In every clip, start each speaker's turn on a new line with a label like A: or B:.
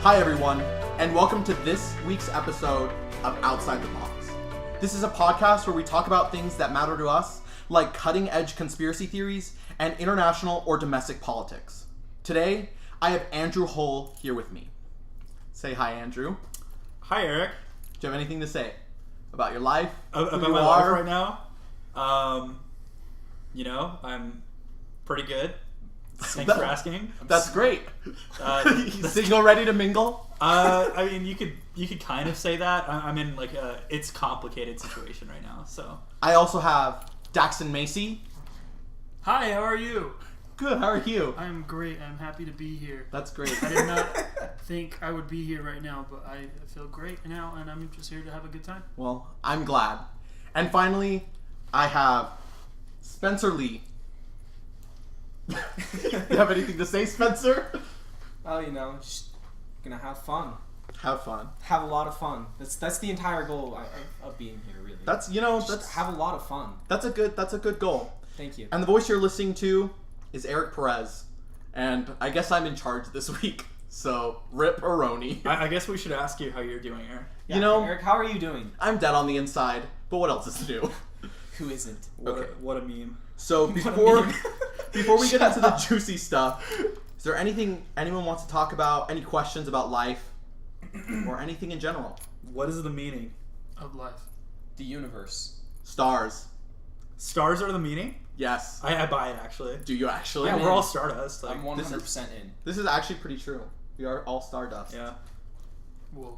A: Hi everyone, and welcome to this week's episode of Outside the Box. This is a podcast where we talk about things that matter to us, like cutting-edge conspiracy theories and international or domestic politics. Today, I have Andrew Hull here with me. Say hi, Andrew.
B: Hi, Erik.
A: Do you have anything to say about your life?
B: About my life right now? I'm pretty good. Thanks for asking.
A: That's great. Single, ready to mingle?
B: You could kind of say that. I'm in it's complicated situation right now. So
A: I also have Daxton Macy.
C: Hi, how are you?
A: Good. How are you?
C: I'm great. I'm happy to be here.
A: That's great.
C: I did not think I would be here right now, but I feel great now, and I'm just here to have a good time.
A: Well, I'm glad. And finally, I have Spencer Lee. You have anything to say, Spencer?
D: Oh, just gonna have fun.
A: Have fun.
D: Have a lot of fun. That's the entire goal of being here, really.
A: That's
D: have a lot of fun.
A: That's a good goal.
D: Thank you.
A: And the voice you're listening to is Erik Perez, and I guess I'm in charge this week. So rip Aroni.
B: I guess we should ask you how you're doing, Erik.
D: Yeah, Erik, how are you doing?
A: I'm dead on the inside, but what else is new?
D: Who isn't?
B: What a meme.
A: So before we get into the juicy stuff, is there anything anyone wants to talk about? Any questions about life, or anything in general?
B: What is the meaning
C: Of life.
D: The universe.
A: Stars.
B: Stars are the meaning?
A: Yes.
B: I buy it, actually.
A: Do you actually?
B: Yeah, we're all Stardust.
D: I'm 100% in.
A: This is actually pretty true. We are all Stardust.
B: Yeah.
C: Whoa.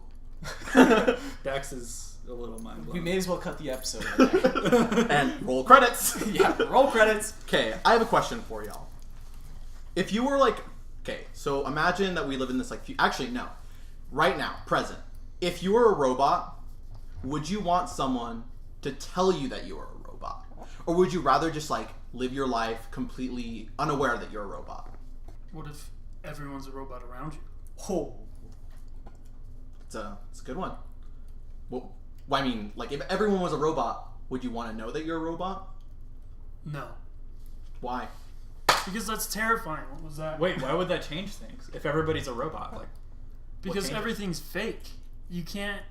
B: Dax is a little mind blown.
D: We may as well cut the episode right there.
A: And roll credits.
D: Yeah, roll credits.
A: Okay, I have a question for y'all. If you were so imagine that we live in this actually no, right now, present. If you were a robot, would you want someone to tell you that you are a robot? Or would you rather just live your life completely unaware that you're a robot?
C: What if everyone's a robot around you?
D: Oh.
A: It's a good one. Well, if everyone was a robot, would you want to know that you're a robot?
C: No.
A: Why?
C: Because that's terrifying. What was that?
B: Wait, why would that change things? If everybody's a robot,
C: because everything's fake. You can't.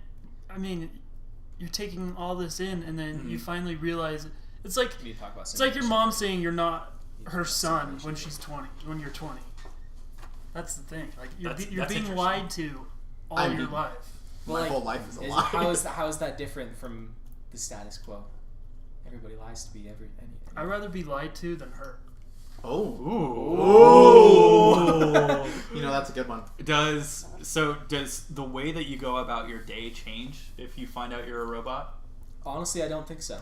C: You're taking all this in, and then you finally realize it's like your mom saying you're not her son when she's 20. When you're 20, that's the thing. You're being lied to all your life.
A: My whole life is a lie.
D: How is that different from the status quo? Everybody lies to be
C: I'd rather be lied to than hurt.
A: Oh.
B: Ooh.
A: That's a good one.
B: Does the way that you go about your day change if you find out you're a robot?
D: Honestly, I don't think so.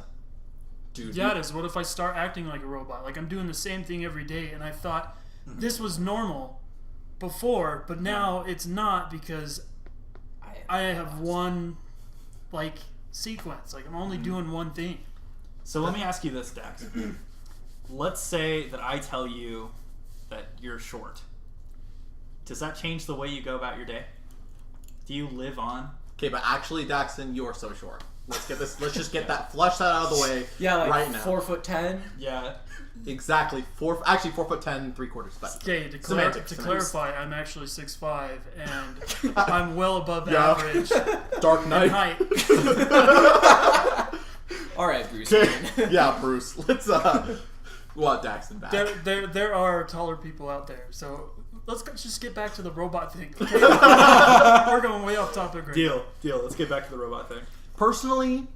A: Dude.
C: Yeah, it is. What if I start acting like a robot? I'm doing the same thing every day, and I thought this was normal before, but now it's not because I have one sequence. I'm only doing one thing.
B: So let me ask you this, Dax. Let's say that I tell you that you're short. Does that change the way you go about your day? Do you live on?
A: Okay, but actually, Daxton, you are so short. Let's just get that, flush that out of the way.
D: Yeah,
A: right now.
D: 4'10".
B: Yeah.
A: Exactly. 4'10", 3/4.
C: Okay, to clarify, I'm actually 6'5", and I'm well above average.
A: Dark Knight.
C: Height.
D: All right, Bruce.
A: Yeah, Bruce. Let's want Daxton back.
C: There are taller people out there, so let's just get back to the robot thing. Okay? We're going way off topic right now.
B: Deal. Let's get back to the robot thing.
A: Personally,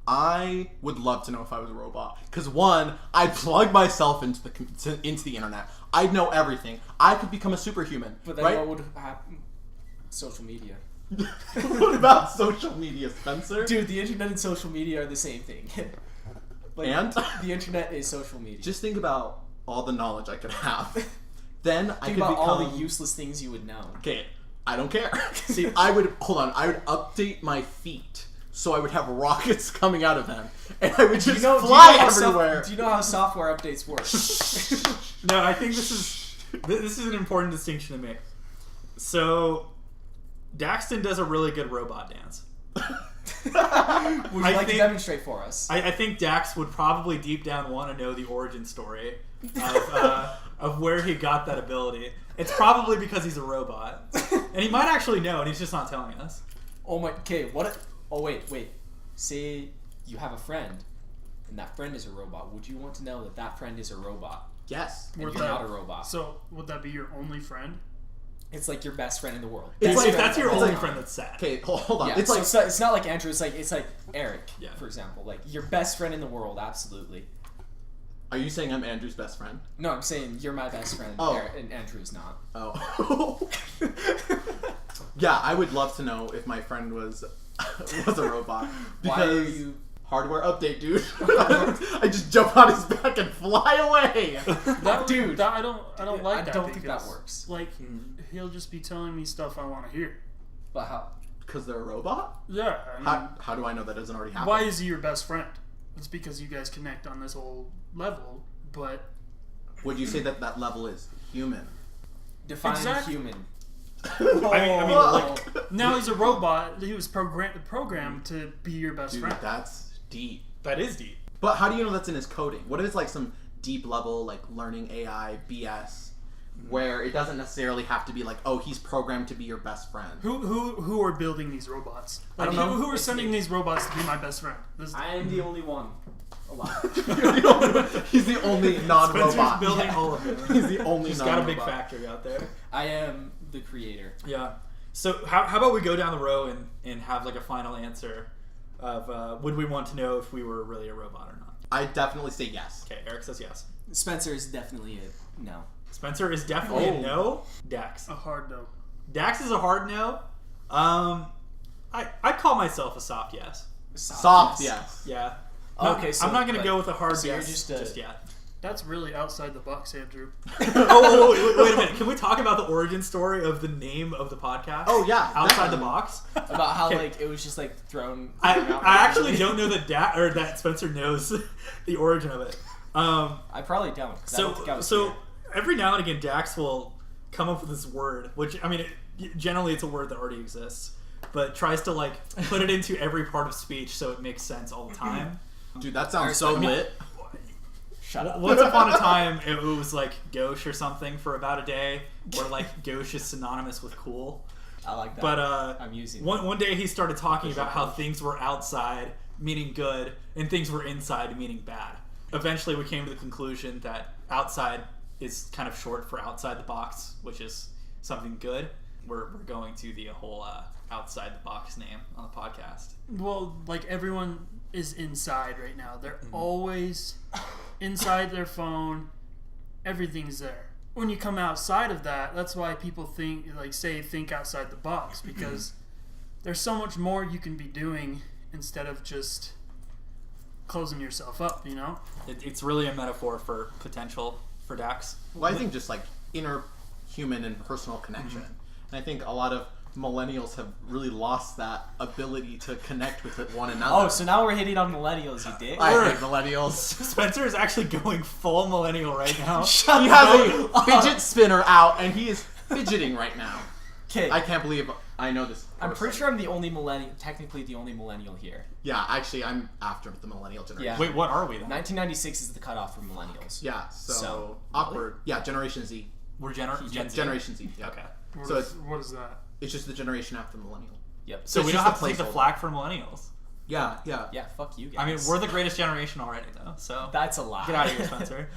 A: I would love to know if I was a robot. Because one, I'd plug myself into the internet. I'd know everything. I could become a superhuman.
D: But then what would happen? Social media.
A: What about social media, Spencer?
D: Dude, the internet and social media are the same thing.
A: And?
D: The internet is social media.
A: Just think about all the knowledge I could have. Then I could
D: become
A: all
D: the useless things you would know.
A: Okay, I don't care. See, I would update my feet. So I would have rockets coming out of them, and I would just fly everywhere.
D: Do you know how software updates work?
B: No, I think this is an important distinction to make. So, Daxton does a really good robot dance.
D: Would you like to demonstrate for us?
B: I think Dax would probably deep down want to know the origin story of where he got that ability. It's probably because he's a robot. And he might actually know, and he's just not telling us.
D: Oh my. Okay. What? Oh wait. Say you have a friend, and that friend is a robot. Would you want to know that that friend is a robot?
A: Yes.
D: And you're not a robot.
C: So would that be your only friend?
D: It's like your best friend in the world.
B: It's like,
A: like-
B: that's your
A: it's
B: only
A: like-
B: friend that's sad.
A: Okay, hold on.
D: Yeah,
A: It's like
D: so it's not like Andrew. It's like Erik,
B: Yeah.
D: for example. Like your best friend in the world, absolutely.
A: Are you saying I'm Andrew's best friend?
D: No, I'm saying you're my best friend,
A: Oh.
D: Erik, and Andrew's not.
A: Oh. Yeah, I would love to know if my friend was a robot.
D: Why are
A: Because
D: you?
A: hardware update, dude. I just jump on his back and fly away.
D: Dude,
C: I don't like
D: I
C: that.
D: don't think that
C: because,
D: works.
C: Like, he'll just be telling me stuff I want to hear.
D: But how?
A: Because they're a robot?
C: Yeah. I mean,
A: How do I know that doesn't already happen?
C: why is he your best friend? It's because you guys connect on this whole level, but
A: Would you say that that level is human?
D: Define
C: Exactly.
D: human.
B: I mean, like,
C: now he's a robot. He was programmed to be your best
A: Dude,
C: friend.
A: that's deep.
B: that is deep.
A: But how do you know that's in his coding? What if it's like some deep level, like learning AI BS, where it doesn't necessarily have to be like, oh, he's programmed to be your best friend?
C: Who are building these robots?
A: I
C: Like,
A: don't know.
C: who are sending these robots to be my best friend? This,
D: I am the only one alive.
A: He's the only
B: Spencer's
A: non-robot.
B: building
D: Yeah.
B: all of them.
A: He's the only
B: He's
A: non-robot.
B: got a big factory out there.
D: I am the creator.
B: Yeah. So how about we go down the row and have like a final answer of would we want to know if we were really a robot or not?
A: I definitely say yes.
B: Okay, Erik says yes.
D: Spencer is definitely a no.
B: Spencer is definitely a no. Dax.
C: a hard no.
B: Dax is a hard no. I'd call myself a soft yes.
A: Soft, yes.
B: Yeah.
D: Okay, so
B: I'm not gonna
D: like-
B: go with a hard
D: so you're
B: yes
D: just
B: just,
D: a-
B: yet.
C: That's really outside the box, Andrew.
B: Wait a minute. Can we talk about the origin story of the name of the podcast?
A: Oh, yeah,
B: Outside the
A: definitely.
B: box.
D: About how
B: Okay.
D: like it was just like thrown.
B: I
D: out
B: actually
D: randomly.
B: don't know that Spencer knows the origin of it.
D: I probably don't. 'Cause I don't think I was
B: So
D: here.
B: every now and again, Dax will come up with this word, which I mean, generally it's a word that already exists, but tries to like put it into every part of speech so it makes sense all the time.
A: Dude, that sounds so lit.
D: Shut up.
B: Once upon a time, it was like gauche or something for about a day, where like gauche is synonymous with cool.
D: I like that.
B: But
D: I'm using
B: one day he started talking about how things were outside, meaning good, and things were inside, meaning bad. Eventually, we came to the conclusion that outside is kind of short for outside the box, which is something good. We're going to the whole outside the box name on the podcast.
C: Well, like everyone is inside right now. They're always inside their phone. Everything's there. When you come outside of that, that's why people think outside the box, because there's so much more you can be doing instead of just closing yourself up, you know?
B: It's really a metaphor for potential for Dax.
A: Well, I think just like inner human and personal connection. And I think a lot of millennials have really lost that ability to connect with one another.
D: Oh, so now we're hitting on millennials, you dick.
A: I hate millennials.
B: Spencer is actually going full millennial right now.
A: He has a fidget spinner out and he is fidgeting right now.
D: Okay,
A: I can't believe I know this.
D: I'm pretty
A: person.
D: sure I'm the only millennial, technically the only millennial here.
A: Yeah, actually, I'm after the millennial generation.
D: Yeah.
B: Wait, what are we then?
D: 1996 is the cutoff for millennials.
A: Yeah, so,
D: So,
A: awkward. Yeah, Generation Z.
B: We're Gen Z.
A: Generation Z. Yeah.
B: Okay.
A: So
C: What is that?
A: It's just the generation after millennial.
D: Yep.
B: So
A: It's
B: we don't
A: just
B: have
A: a
B: to take the
A: placeholder.
B: flack for millennials.
A: Yeah, yeah.
D: Yeah, fuck you guys.
B: I mean, we're the greatest generation already, though. So
D: That's a lie.
B: get out of here, Spencer.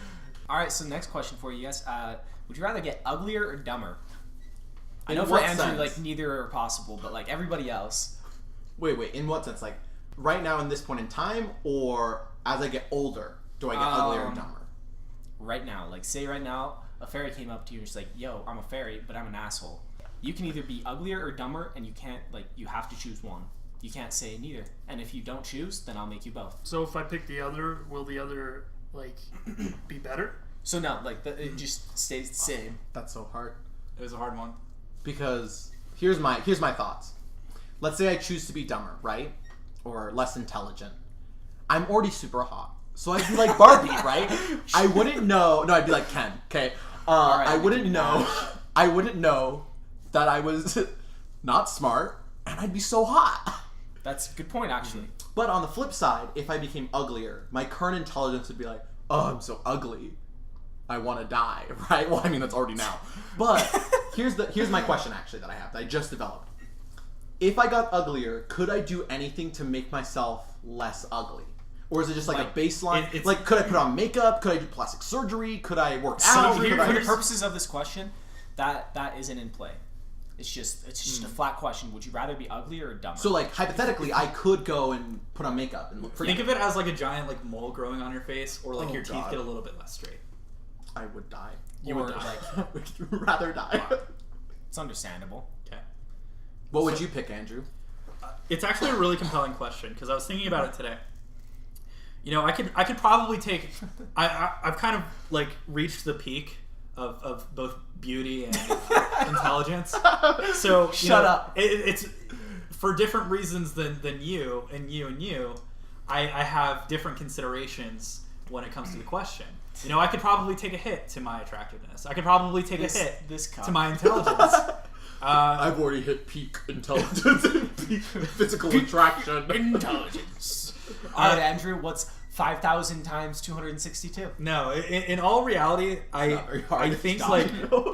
D: All right, so next question for you guys. Would you rather get uglier or dumber? I know
A: In
D: for
A: what
D: Andrew,
A: sense?
D: like, neither are possible, but, like, everybody else.
A: Wait, in what sense? Like, right now in this point in time, or as I get older, do I get uglier or dumber?
D: Right now. Like, say right now, a fairy came up to you and she's like, yo, I'm a fairy, but I'm an asshole. You can either be uglier or dumber, and you can't, like, you have to choose one. You can't say neither. And if you don't choose, then I'll make you both.
C: So if I pick the other, will the other, like, be better?
D: So no, like, it just stays the same.
A: That's so hard.
B: It was a hard one.
A: Because here's my thoughts. Let's say I choose to be dumber, right? Or less intelligent. I'm already super hot. So I'd be like Barbie, right? I wouldn't know. No, I'd be like Ken. Okay.
D: right,
A: I
D: we
A: wouldn't
D: can do
A: know.
D: that.
A: I wouldn't know that I was not smart, and I'd be so hot.
D: That's a good point, actually.
A: But on the flip side, if I became uglier, my current intelligence would be like, oh, I'm so ugly. I want to die, right? Well, I mean, that's already now. But here's my question, actually, that I have, that I just developed. If I got uglier, could I do anything to make myself less ugly? Or is it just like a baseline? Like, could I put on makeup? Could I do plastic surgery? Could I work out?
D: For the purposes of this question, that isn't in play. It's just a flat question. Would you rather be uglier or dumber?
A: So, like, hypothetically, I could go and put on makeup and look pretty.
B: Think of it as like a giant like mole growing on your face, or like your teeth get a little bit less straight.
A: I would die.
B: You would die.
A: Like, would you rather die?
D: Wow. It's understandable.
B: Okay.
A: What would you pick, Andrew?
B: It's actually a really compelling question because I was thinking about it today. You know, I could probably take. I've kind of like reached the peak of both beauty and intelligence. So
D: shut up.
B: It's for different reasons than you and you. I have different considerations when it comes to the question. You know, I could probably take a hit to my attractiveness. I could probably take a hit to my intelligence.
A: I've already hit peak intelligence and peak physical attraction.
D: Intelligence. Alright, Andrew, what's 5,000 times 262?
B: No, in all reality, I think like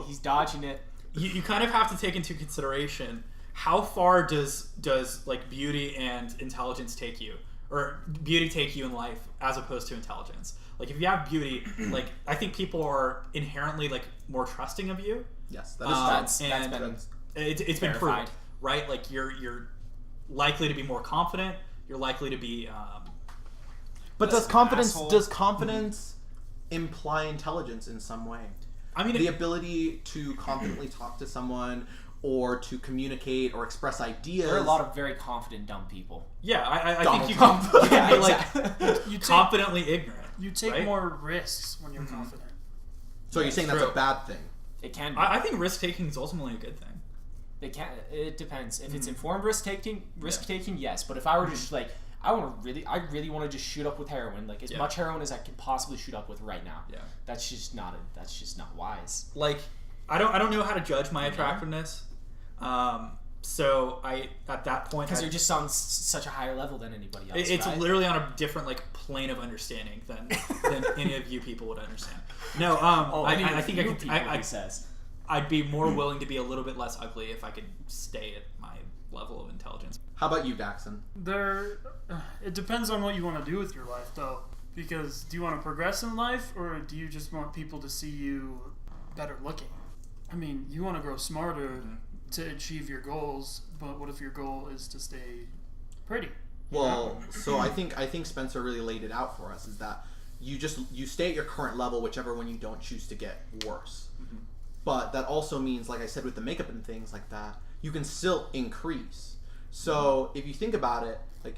D: he's dodging it.
B: You kind of have to take into consideration how far does like beauty and intelligence take you, or beauty take you in life as opposed to intelligence. Like if you have beauty, like I think people are inherently like more trusting of you.
A: Yes, that's
B: it's been proven, right? Like you're likely to be more confident. You're likely to be.
A: But does confidence imply intelligence in some way? I mean, the ability to confidently talk to someone, or to communicate or express ideas.
D: There are a lot of very confident dumb people.
B: Yeah, I think you can be like you confidently ignorant.
C: You take more risks when you're confident.
A: So you're saying that's a bad thing?
D: It can be.
B: I think risk taking is ultimately a good thing.
D: It depends. If it's informed risk taking, yes. But if I were to just like, I really want to just shoot up with heroin, like as much heroin as I can possibly shoot up with right now. Yeah, that's just not wise.
B: Like, I don't know how to judge my attractiveness. So at that point,
D: because you're just on such a higher level than anybody else.
B: It's literally on a different like plane of understanding than any of you people would understand. No, I think I'd be more willing to be a little bit less ugly if I could stay at my level of intelligence.
A: How about you, Daxton?
C: It depends on what you want to do with your life, though. Because do you want to progress in life, or do you just want people to see you better looking? I mean, you want to grow smarter to achieve your goals, but what if your goal is to stay pretty?
A: Well, so I think Spencer really laid it out for us, is that you stay at your current level, whichever one you don't choose to get worse. But that also means, like I said, with the makeup and things like that, you can still increase. So if you think about it, like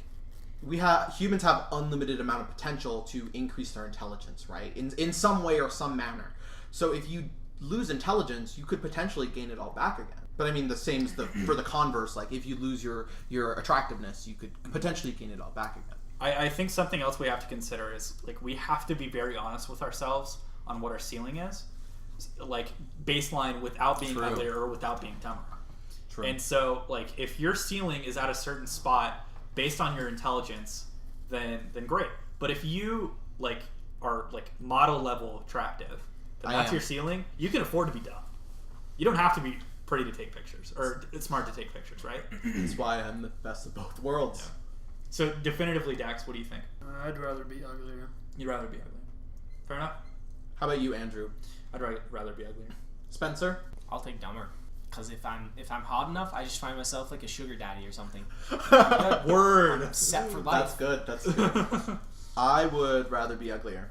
A: humans have unlimited amount of potential to increase their intelligence, right? In some way or some manner. So if you lose intelligence, you could potentially gain it all back again. But I mean, the same is for the converse. Like if you lose your attractiveness, you could potentially gain it all back again.
B: I think something else we have to consider is like we have to be very honest with ourselves on what our ceiling is, like baseline, without being uglier or without being dumber. True. And so like if your ceiling is at a certain spot based on your intelligence, then great. But if you like are like model level attractive, then that's your ceiling. You can afford to be dumb. You don't have to be pretty to take pictures, or it's smart to take pictures, right?
A: That's why I'm the best of both worlds.
B: Yeah. So definitively, Dax, what do you think?
C: I'd rather be uglier.
B: You'd rather be ugly. Fair enough.
A: How about you, Andrew?
B: I'd rather be uglier.
A: Spencer?
D: I'll take dumber. Because if I'm hot enough, I just find myself like a sugar daddy or something.
B: Word.
D: I'm set for life.
A: That's good. I would rather be uglier.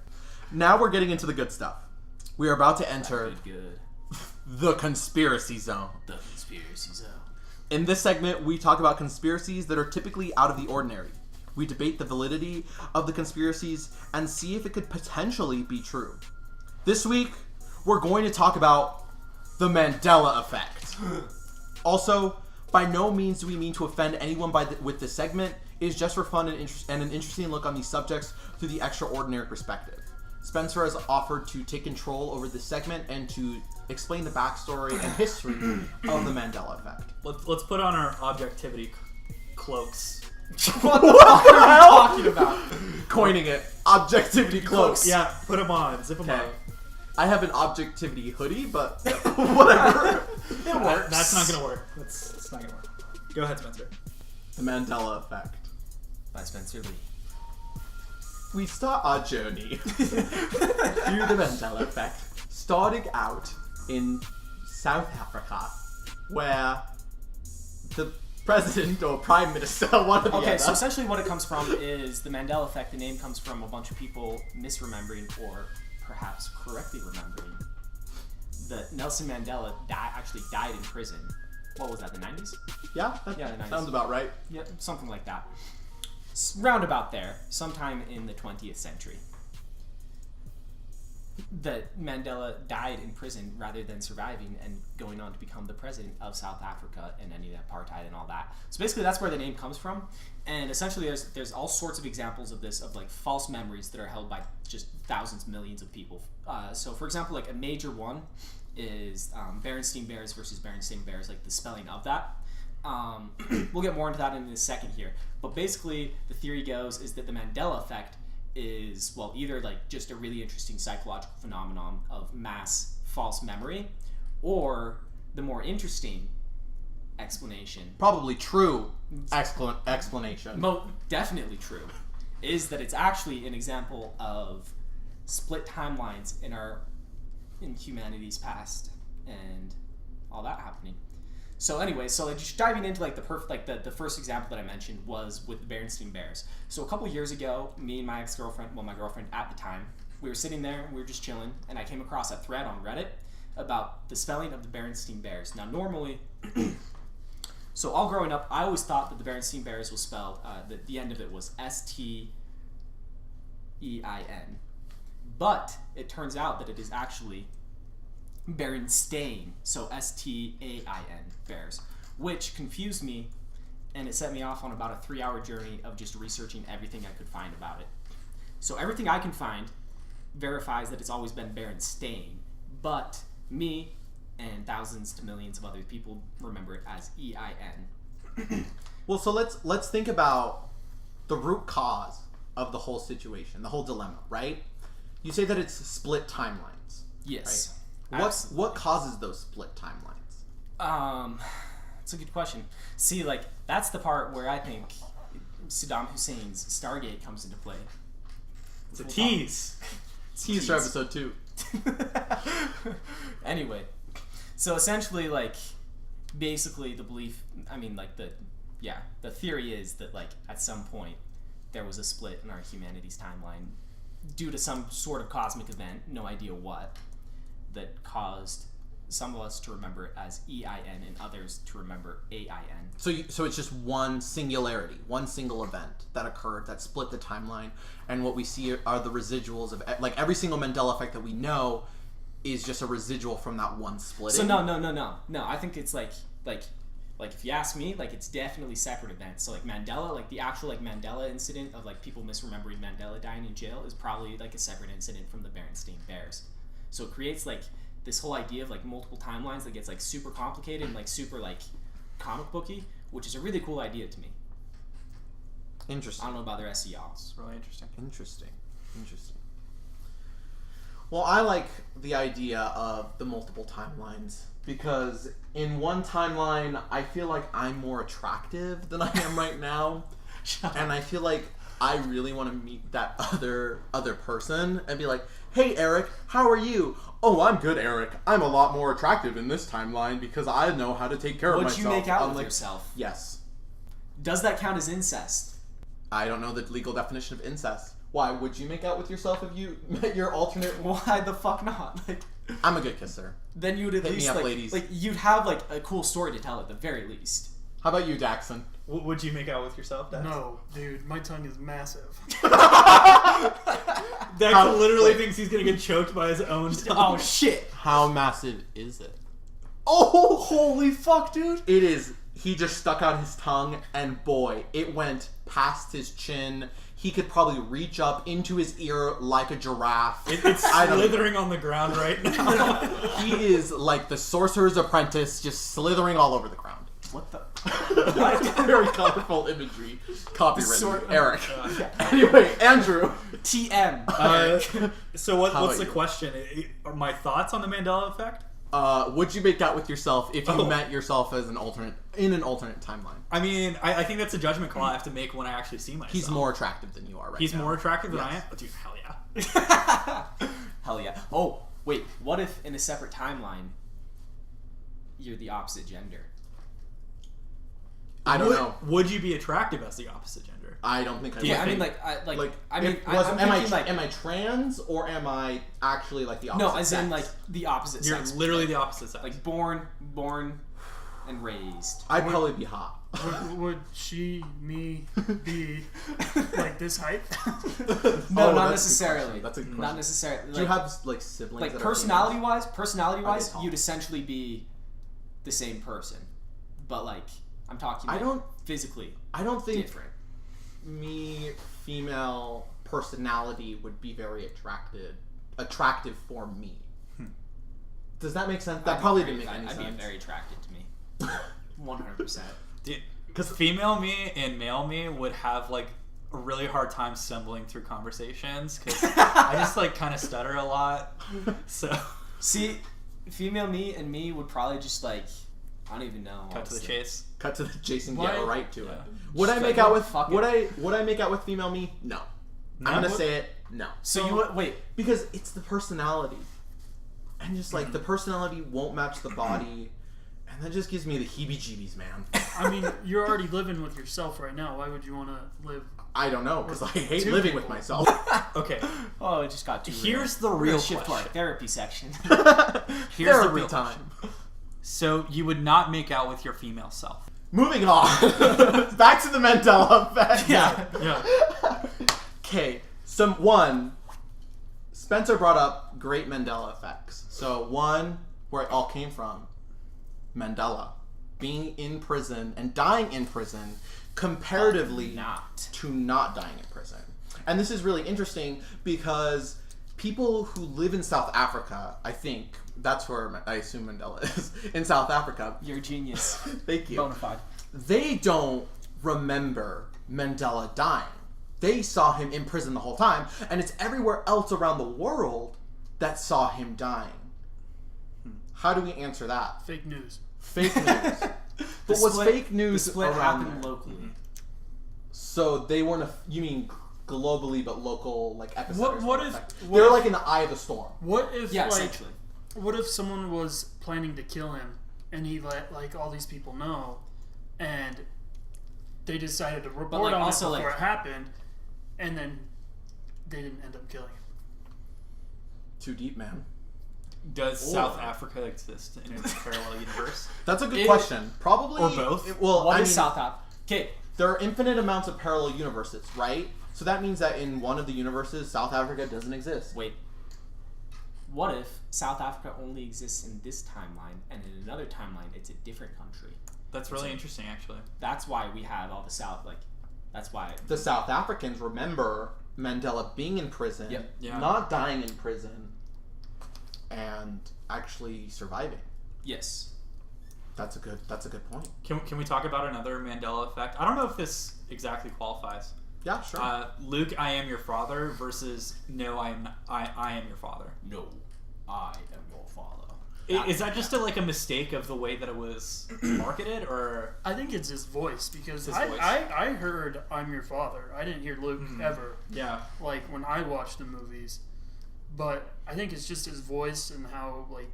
A: Now we're getting into the good stuff. We are about to enter the conspiracy zone.
D: The conspiracy zone.
A: In this segment, we talk about conspiracies that are typically out of the ordinary. We debate the validity of the conspiracies and see if it could potentially be true. This week, we're going to talk about the Mandela effect. Also, by no means do we mean to offend anyone with this segment. It is just for fun and an interesting look on these subjects through the extraordinary perspective. Spencer has offered to take control over this segment and to explain the backstory and history of the Mandela effect.
B: Let's put on our objectivity cloaks.
A: What the fuck are you talking about? Coining it. Objectivity cloaks.
B: Yeah, put them on. Zip them
A: I have an objectivity hoodie, but whatever.
D: It works.
B: That's not gonna work. It's not gonna work. Go ahead, Spencer.
A: The Mandela effect.
D: By Spencer Lee.
A: We start our journey through the Mandela effect, starting out in South Africa, where the president or prime minister, one of the
D: Okay,
A: other.
D: so essentially what it comes from is the Mandela effect. The name comes from a bunch of people misremembering or perhaps correctly remembering that Nelson Mandela actually died in prison. What was that, the 90s?
A: Yeah, that
D: Yeah, the 90s.
A: sounds about right.
D: Yep, something like that. Roundabout there, sometime in the 20th century. That Mandela died in prison rather than surviving and going on to become the president of South Africa and ending apartheid and all that. So basically that's where the name comes from. And essentially there's all sorts of examples of this, of like false memories that are held by just thousands, millions of people. So for example, like a major one is Berenstain Bears versus Berenstain Bears, like the spelling of that. We'll get more into that in a second here. But basically the theory goes is that the Mandela effect is, well, either like just a really interesting psychological phenomenon of mass false memory, or the more interesting explanation,
A: Probably true explanation.
D: definitely true, is that it's actually an example of split timelines in humanity's past and all that happening. So anyway, so like just diving into like the first example that I mentioned was with the Berenstain Bears. So a couple years ago, me and my ex-girlfriend, well, my girlfriend at the time, we were sitting there and we were just chilling, and I came across a thread on Reddit about the spelling of the Berenstain Bears. Now normally, so all growing up, I always thought that the Berenstain Bears was spelled, the end of it was S-T-E-I-N. But it turns out that it is actually Berenstain, so S-T-A-I-N, Bears, which confused me, and it set me off on about a 3-hour journey of just researching everything I could find about it. So everything I can find verifies that it's always been Berenstain, but me and thousands to millions of other people remember it as E-I-N.
A: Well, so let's think about the root cause of the whole situation, the whole dilemma, right? You say that it's split timelines.
D: Yes.
A: Right?
D: Absolutely.
A: What causes those split timelines?
D: It's a good question. See, like, that's the part where I think Saddam Hussein's Stargate comes into play.
B: It's a tease.
A: Tease for episode 2.
D: Anyway, so essentially, like, basically the belief, I mean, like, the theory is that, like, at some point there was a split in our humanity's timeline due to some sort of cosmic event, no idea what, that caused some of us to remember it as E-I-N and others to remember A-I-N.
A: So it's just one singularity, one single event that occurred that split the timeline, and what we see are the residuals of, like, every single Mandela effect that we know is just a residual from that one splitting.
D: So no. I think it's like if you ask me, like, it's definitely separate events. So like Mandela, like the actual like Mandela incident of like people misremembering Mandela dying in jail is probably like a separate incident from the Berenstain Bears. So it creates like this whole idea of like multiple timelines that gets like super complicated and like super like comic booky, which is a really cool idea to me.
A: Interesting.
D: I don't know about the rest of y'all.
B: It's really interesting.
A: Interesting. Well, I like the idea of the multiple timelines because in one timeline, I feel like I'm more attractive than I am right now. And I feel like I really want to meet that other person and be like, hey, Erik, how are you? Oh, I'm good, Erik. I'm a lot more attractive in this timeline because I know how to take care of myself.
D: Would you make out
A: I'm
D: with
A: like,
D: yourself?
A: Yes.
D: Does that count as incest?
A: I don't know the legal definition of incest. Why? Would you make out with yourself if you met your alternate?
D: Why the fuck not? Like,
A: I'm a good kisser.
D: then you would at
A: Hit me
D: least
A: up,
D: like,
A: ladies.
D: like you'd have like a cool story to tell at the very least.
A: How about you, Daxton?
B: Would you make out with yourself, Dax?
C: No, dude, my tongue is massive.
B: Dax literally thinks he's gonna get choked by his own tongue.
D: Oh shit!
A: How massive is it?
D: Oh, holy fuck, dude!
A: It is. He just stuck out his tongue, and boy, it went past his chin. He could probably reach up into his ear like a giraffe.
B: It's slithering on the ground right now.
A: He is like the Sorcerer's Apprentice, just slithering all over the ground.
D: What the?
A: Very colorful imagery. Copywritten.
D: Sort-
A: Eric. Anyway, Andrew.
D: TM.
B: So
A: How
B: what's
A: about
B: the
A: you?
B: question? Are my thoughts on the Mandela effect?
A: Would you make out with yourself if you
B: Oh.
A: met yourself as an alternate timeline?
B: I mean, I think that's a judgment call I have to make when I actually see myself.
A: He's more attractive than you are right
B: He's
A: now.
B: more attractive than I am?
A: Yes.
B: Oh, dude, hell yeah.
D: Hell yeah. Oh, wait. What if in a separate timeline you're the opposite gender?
A: I don't know.
B: Would you be attractive as the opposite gender?
A: I don't think I
D: Yeah,
A: would.
D: I mean,
A: think,
D: I mean,
A: am I
D: thinking, like,
A: am I trans or am I actually like the opposite?
D: no, as
A: sex?
D: in like the opposite
B: You're
D: sex.
B: literally the opposite sex.
D: Like born, and raised.
A: I'd probably be hot.
C: Would she, me, be like this height?
D: No,
A: Oh,
D: not
A: that's a good question.
D: necessarily.
A: That's a good
D: Not
A: question.
D: necessarily.
A: Do you have like siblings?
D: like
A: that are
D: personality-wise,
A: Are they tall?
D: you'd essentially be the same person, but like I'm talking.
A: I
D: Like,
A: don't-
D: physically
A: I don't think
D: different.
A: me female personality would be very attractive for me. Does that make sense? That probably didn't make any
D: I'd
A: sense.
D: be very attracted to me. 100%.
B: Dude, because female me and male me would have like a really hard time stumbling through conversations because I just like kind of stutter a lot. So
D: See, female me and me would probably just like I don't even know.
B: cut to the
D: honestly.
B: chase.
A: Cut to the chase and
C: Why-
A: get right to it.
B: Yeah.
A: Would I
D: Just
A: make
D: like,
A: out with
D: fuck
A: would
D: it.
A: I make out with female me? No.
B: No?
A: I'm gonna
B: What-
A: say it. No.
D: So you would wait.
A: Because it's the personality. And just like the personality won't match the body. And that just gives me the heebie-jeebies, man.
C: I mean, you're already living with yourself right now. Why would you want to live?
A: I don't know, because I hate
C: Two
A: living
C: people.
A: with myself.
B: Okay,
D: Oh, it just got too
B: here's
D: real.
B: the
D: We're
B: real
D: gonna shift to our
B: question.
D: therapy section.
B: Here's the
A: Therapy
B: real
A: time.
B: question. So you would not make out with your female self.
A: Moving on. Back to the Mandela effect.
B: Yeah.
A: Okay, Spencer brought up great Mandela effects. So one, where it all came from, Mandela being in prison and dying in prison comparatively
D: Not.
A: to not dying in prison. And this is really interesting because people who live in South Africa, I think that's where I assume Mandela is, in South Africa.
D: You're a genius.
A: Thank you.
D: Bonafide.
A: They don't remember Mandela dying. They saw him in prison the whole time, and it's everywhere else around the world that saw him dying. How do we answer that?
C: Fake news.
A: Fake news. But
D: The
A: was
D: split-
A: fake news
D: The split
A: around
D: happened
A: there?
D: locally.
A: So they weren't. You mean globally, but local, like epicenters?
C: What
A: weren't
C: if-
A: affected.
C: what
A: They're
C: if-
A: like in the eye of the storm.
C: What if
D: Yeah,
C: like
D: essentially.
C: what if someone was planning to kill him and he let like all these people know and they decided to report
D: like,
C: on
D: also,
C: it before
D: like-
C: it happened and then they didn't end up killing him.
A: Too deep, man.
B: Does
A: Or-
B: South Africa exist in a parallel universe?
A: That's a good
D: It-
A: question. Probably
B: Or both?
A: Well,
D: What
A: I
D: is
A: mean,
D: South Africa? Okay,
A: there are infinite amounts of parallel universes, right? So that means that in one of the universes, South Africa doesn't exist.
D: wait. What if South Africa only exists in this timeline, and in another timeline, it's a different country?
B: That's really interesting, actually.
D: That's why we have all the South. Like, that's why.
A: The South Africans remember Mandela being in prison,
D: Yep.
B: Yeah.
A: not dying in prison, and actually surviving.
D: Yes.
A: That's a good point.
B: Can we talk about another Mandela effect? I don't know if this exactly qualifies.
A: Yeah, sure.
B: Luke, I am your father versus no, I am your father.
D: No, I am your father.
B: Is that just a mistake of the way that it was marketed, or
C: I think it's his voice because
B: His
C: I,
B: voice.
C: I heard I'm your father. I didn't hear Luke ever
B: yeah?
C: like when I watched the movies. But I think it's just his voice and how like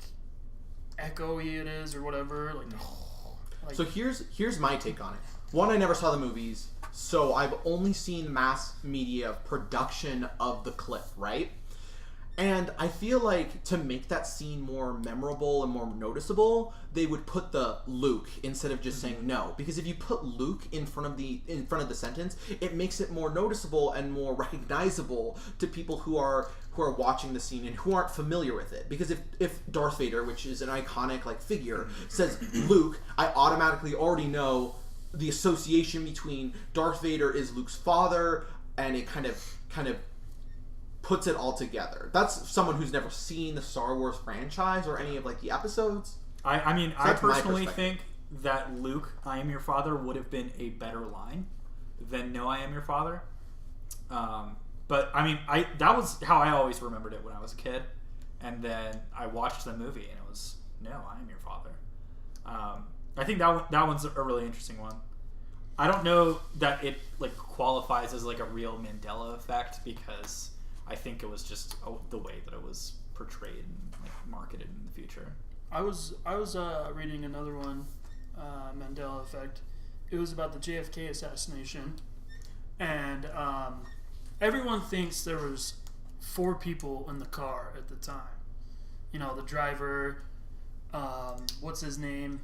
C: echoey it is or whatever. Like
A: So here's my take on it. One, I never saw the movies, so I've only seen mass media production of the clip, right? And I feel like to make that scene more memorable and more noticeable, they would put the Luke instead of just saying no. Because if you put Luke in front of the sentence, it makes it more noticeable and more recognizable to people who are watching the scene and who aren't familiar with it. Because if Darth Vader, which is an iconic figure, says Luke, I automatically already know the association between Darth Vader is Luke's father, and it kind of puts it all together. That's someone who's never seen the Star Wars franchise or any of the episodes.
B: I mean, I
A: that's my
B: personally
A: perspective.
B: think that Luke, I am your father, would have been a better line than no, I am your father. But I mean, that was how I always remembered it when I was a kid. And then I watched the movie and it was, no, I am your father. I think that one's a really interesting one. I don't know that it like qualifies as like a real Mandela effect, because I think it was just the way that it was portrayed and like marketed in the future.
C: I was reading another one, Mandela effect. It was about the JFK assassination, and everyone thinks there was 4 people in the car at the time. You know, the driver, what's his name?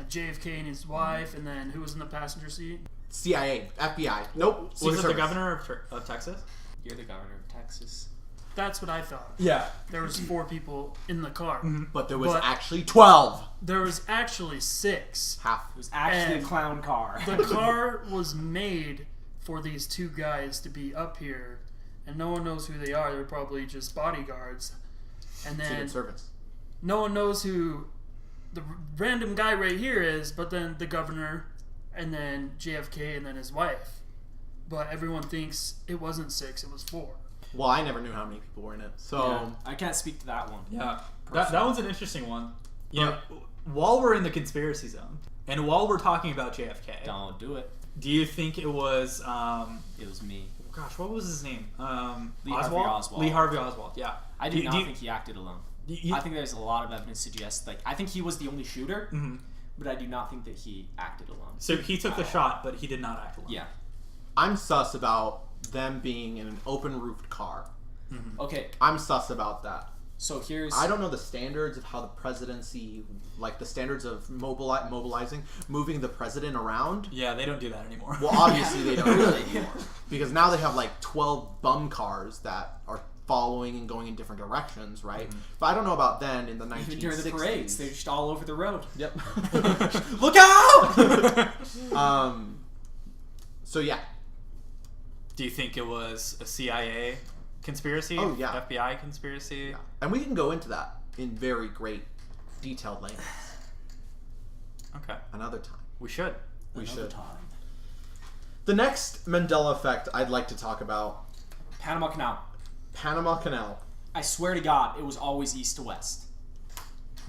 C: JFK and his wife, and then who was in the passenger seat?
A: CIA, FBI. Nope.
B: Was it the governor of Texas?
D: You're the governor of Texas.
C: That's what I thought.
B: Yeah.
C: There was 4 people in the car.
A: But there was actually 12.
C: There was actually 6.
A: Half.
D: It was actually
C: And
D: a clown car.
C: The car was made for these 2 guys to be up here, and no one knows who they are. They're probably just bodyguards. And then
A: Secret Service.
C: no one knows who the random guy right here is, but then the governor, and then JFK, and then his wife. But everyone thinks it wasn't 6, it was 4.
A: Well, I never knew how many people were in it, so
D: Yeah, I can't speak to that one.
B: Yeah. That one's an interesting one. You know, while we're in the conspiracy zone, and while we're talking about JFK,
D: Don't do it.
B: do you think it was
D: It was me.
B: gosh, what was his name?
D: Lee Harvey Oswald.
B: Lee Harvey Oswald, yeah.
D: I do not think he acted alone.
B: You-
D: I think there's a lot of evidence to suggest, like, I think he was the only shooter, but I do not think that he acted alone.
B: So he took the shot, but he did not act alone.
D: Yeah.
A: I'm sus about them being in an open-roofed car.
D: Okay,
A: I'm sus about that.
D: so here's...
A: I don't know the standards of how the presidency, like the standards of mobilizing, moving the president around.
B: Yeah, they don't do that anymore.
A: Well, obviously they don't do that anymore. Because now they have like 12 bum cars that are following and going in different directions, right? But I don't know about then in the 1960s.
D: Even during the parades, they're just all over the road.
A: Yep.
B: Look out!
A: So yeah.
B: Do you think it was a CIA conspiracy?
A: Oh, yeah.
B: FBI conspiracy?
A: Yeah. And we can go into that in very great detailed length
B: Okay.
A: another time.
B: We should.
A: We
D: Another
A: should.
D: time.
A: The next Mandela effect I'd like to talk about,
D: Panama Canal.
A: Panama Canal.
D: I swear to God, it was always east to west.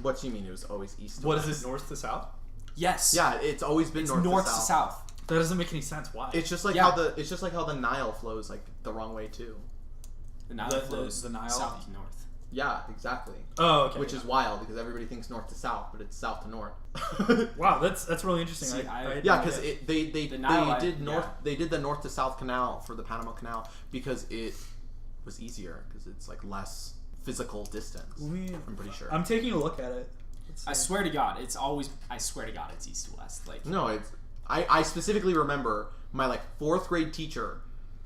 A: What do you mean it was always east to
B: What
A: west?
B: is it, north to south?
D: Yes.
A: Yeah, it's always been
D: It's
A: north
D: to
A: to south.
D: south.
B: That doesn't make any sense. Why?
A: It's just like
D: Yeah.
A: how the Nile flows like the wrong way too.
D: The Nile
B: The
D: flows
B: the Nile?
D: south to north.
A: Yeah, exactly.
B: Oh, okay.
A: Which is wild because everybody thinks north to south, but it's south to north.
B: Wow, that's really interesting.
D: See,
A: Yeah, because they
D: The Nile,
A: did north
D: yeah.
A: they did the north to south canal for the Panama Canal because it was easier because it's like less physical distance. I'm pretty sure.
B: I'm taking a look at it.
D: I swear to God, it's always. I swear to God, it's east to west. Like
A: No, it's I specifically remember my like 4th grade teacher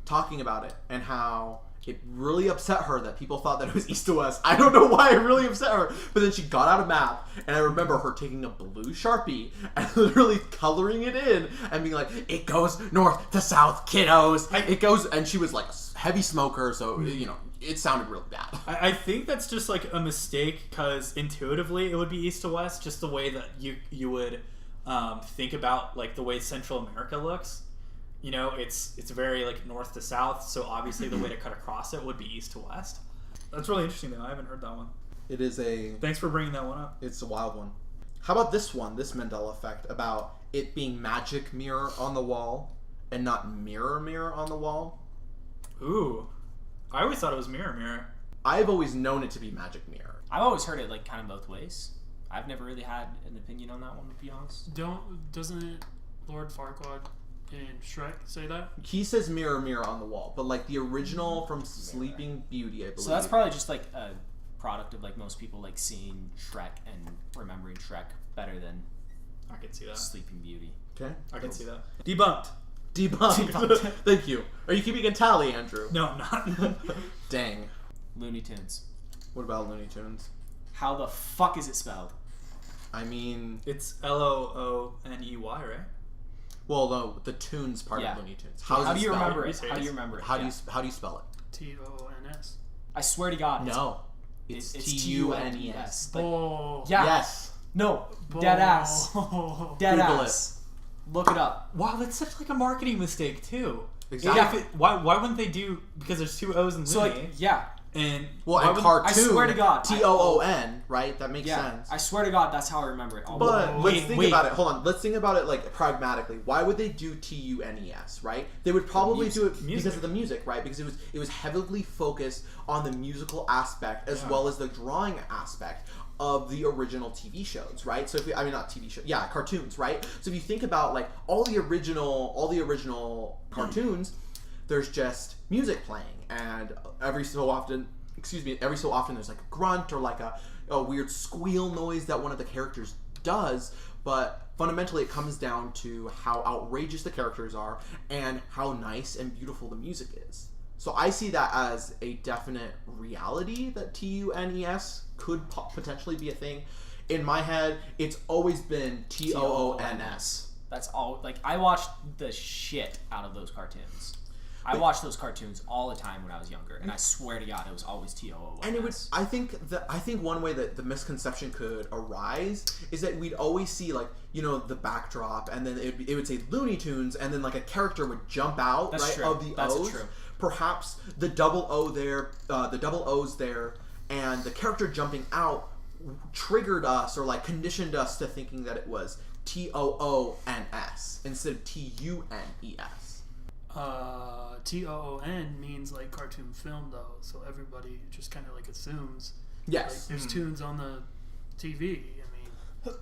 A: talking about it and how it really upset her that people thought that it was east to west. I don't know why it really upset her, but then she got out a map and I remember her taking a blue Sharpie and literally coloring it in and being like, it goes north to south, kiddos. It goes, and she was like a heavy smoker, so you know, it sounded really bad.
B: I think that's just like a mistake because intuitively it would be east to west, just the way that you would think about like the way Central America looks. You know, it's very like north to south, so obviously the way to cut across it would be east to west. That's really interesting though. I haven't heard that one.
A: It is
B: Thanks for bringing that one up.
A: it's a wild one. How about this one, this Mandela effect about it being magic mirror on the wall and not mirror on the wall?
B: Ooh, I always thought it was mirror.
A: I've always known it to be magic mirror.
D: I've always heard it like kind of both ways. I've never really had an opinion on that one, to be honest.
C: Doesn't it Lord Farquaad in Shrek say that?
A: He says mirror on the wall, but like the original from Sleeping Beauty, I believe.
D: So that's probably just like a product of like most people like seeing Shrek and remembering Shrek better than
B: I can see that.
D: Sleeping Beauty.
A: Okay.
B: I can see that. Debunked.
A: Debunked. Thank you. Are you keeping a tally, Andrew?
B: No, I'm not.
A: Dang.
D: Looney Tunes.
A: What about Looney Tunes?
D: How the fuck is it spelled?
A: I mean,
B: It's Looney, right?
A: well, no, the tunes part
D: Yeah.
A: of Looney Tunes.
D: How do you
A: spelled?
D: remember it?
B: Serious?
D: How do you remember it?
A: How do
D: Yeah.
A: you how do you spell it?
C: TONS.
D: I swear to God.
A: No, it's
D: It's
A: Tunes.
D: TUNES. Like,
C: Oh.
D: yeah.
A: Yes.
D: No, dead ass. Dead
A: Google
D: ass. Look it up.
B: Wow, that's such like a marketing mistake too.
A: Exactly.
B: Why wouldn't they do, because there's 2 O's in Looney.
D: So like, yeah.
B: And
A: Well, and
D: I
A: cartoon.
D: swear to God.
A: TOON, right? That makes
D: Yeah,
A: sense.
D: I swear to God, that's how I remember it.
A: But let's think
B: wait.
A: about it. Hold on. Let's think about it like pragmatically. Why would they do TUNES, right? They would probably do it because of the music, right? Because it was heavily focused on the musical aspect as well as the drawing aspect of the original TV shows, right? So if not TV shows, cartoons, right? So if you think about like all the original cartoons, there's just music playing, and every so often there's like a grunt or like a weird squeal noise that one of the characters does, but fundamentally it comes down to how outrageous the characters are and how nice and beautiful the music is. So I see that as a definite reality that TUNES could potentially be a thing. In my head, it's always been TOONS.
D: That's all. Like, I watched the shit out of those cartoons. I watched those cartoons all the time when I was younger, and I swear to God, it was always TOONS.
A: And it would. I think one way that the misconception could arise is that we'd always see like the backdrop, and then it would say Looney Tunes, and then like a character would jump out of the O's.
D: True.
A: Perhaps the double O there, the double O's there, and the character jumping out triggered us or like conditioned us to thinking that it was TOONS instead of TUNES.
C: TOON means like cartoon film though, so everybody just kind of like assumes.
A: Yes.
C: Like, there's tunes on the TV. I mean,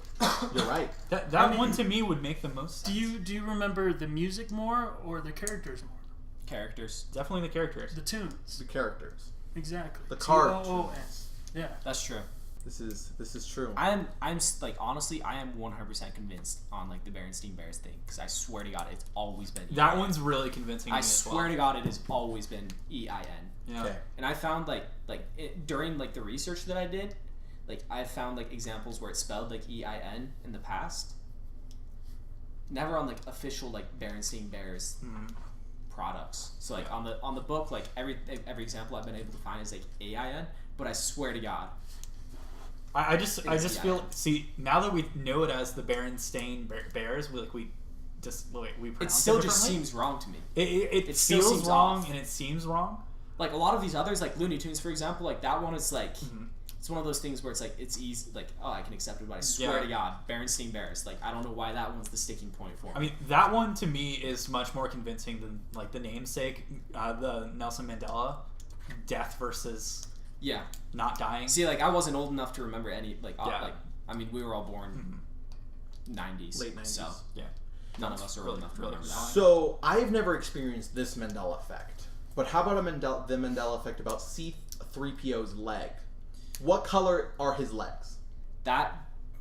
A: you're right.
B: That one to me would make the most sense.
C: Do you remember the music more or the characters more?
D: Characters.
B: Definitely the characters.
C: The tunes.
A: The characters.
C: Exactly.
A: The cartoons.
C: TOON. Yeah.
D: That's true.
A: This is true.
D: I'm like, honestly, I am 100% convinced on like the Berenstain Bears thing, because I swear to God, it's always been EIN.
B: That one's really convincing.
D: I swear to God, it has always been EIN.
B: Yeah.
A: Okay.
D: And I found during like the research that I did, like I found like examples where it's spelled like EIN in the past. Never on like official like Berenstain Bears products. So like on the book, like every example I've been able to find is like AIN, but I swear to God.
B: I just feel, see, now that we know it as the Berenstain Bears, we pronounce
D: it still
B: it
D: just
B: differently.
D: seems wrong to me.
B: It
D: still
B: feels
D: seems
B: wrong
D: off.
B: and it seems wrong.
D: Like a lot of these others, like Looney Tunes, for example, like that one is like it's one of those things where it's like it's easy, like I can accept it, but I swear to God, Berenstain Bears, like I don't know why that one's the sticking point for me.
B: I mean, that one to me is much more convincing than like the namesake, the Nelson Mandela, death versus not dying.
D: See, like I wasn't old enough to remember any like I mean we were all born 90s,
A: late 90s.
D: so none of us are old enough to remember that.
A: So I've never experienced this Mandela effect, but how about the Mandela effect about C-3PO's leg? What color are his legs?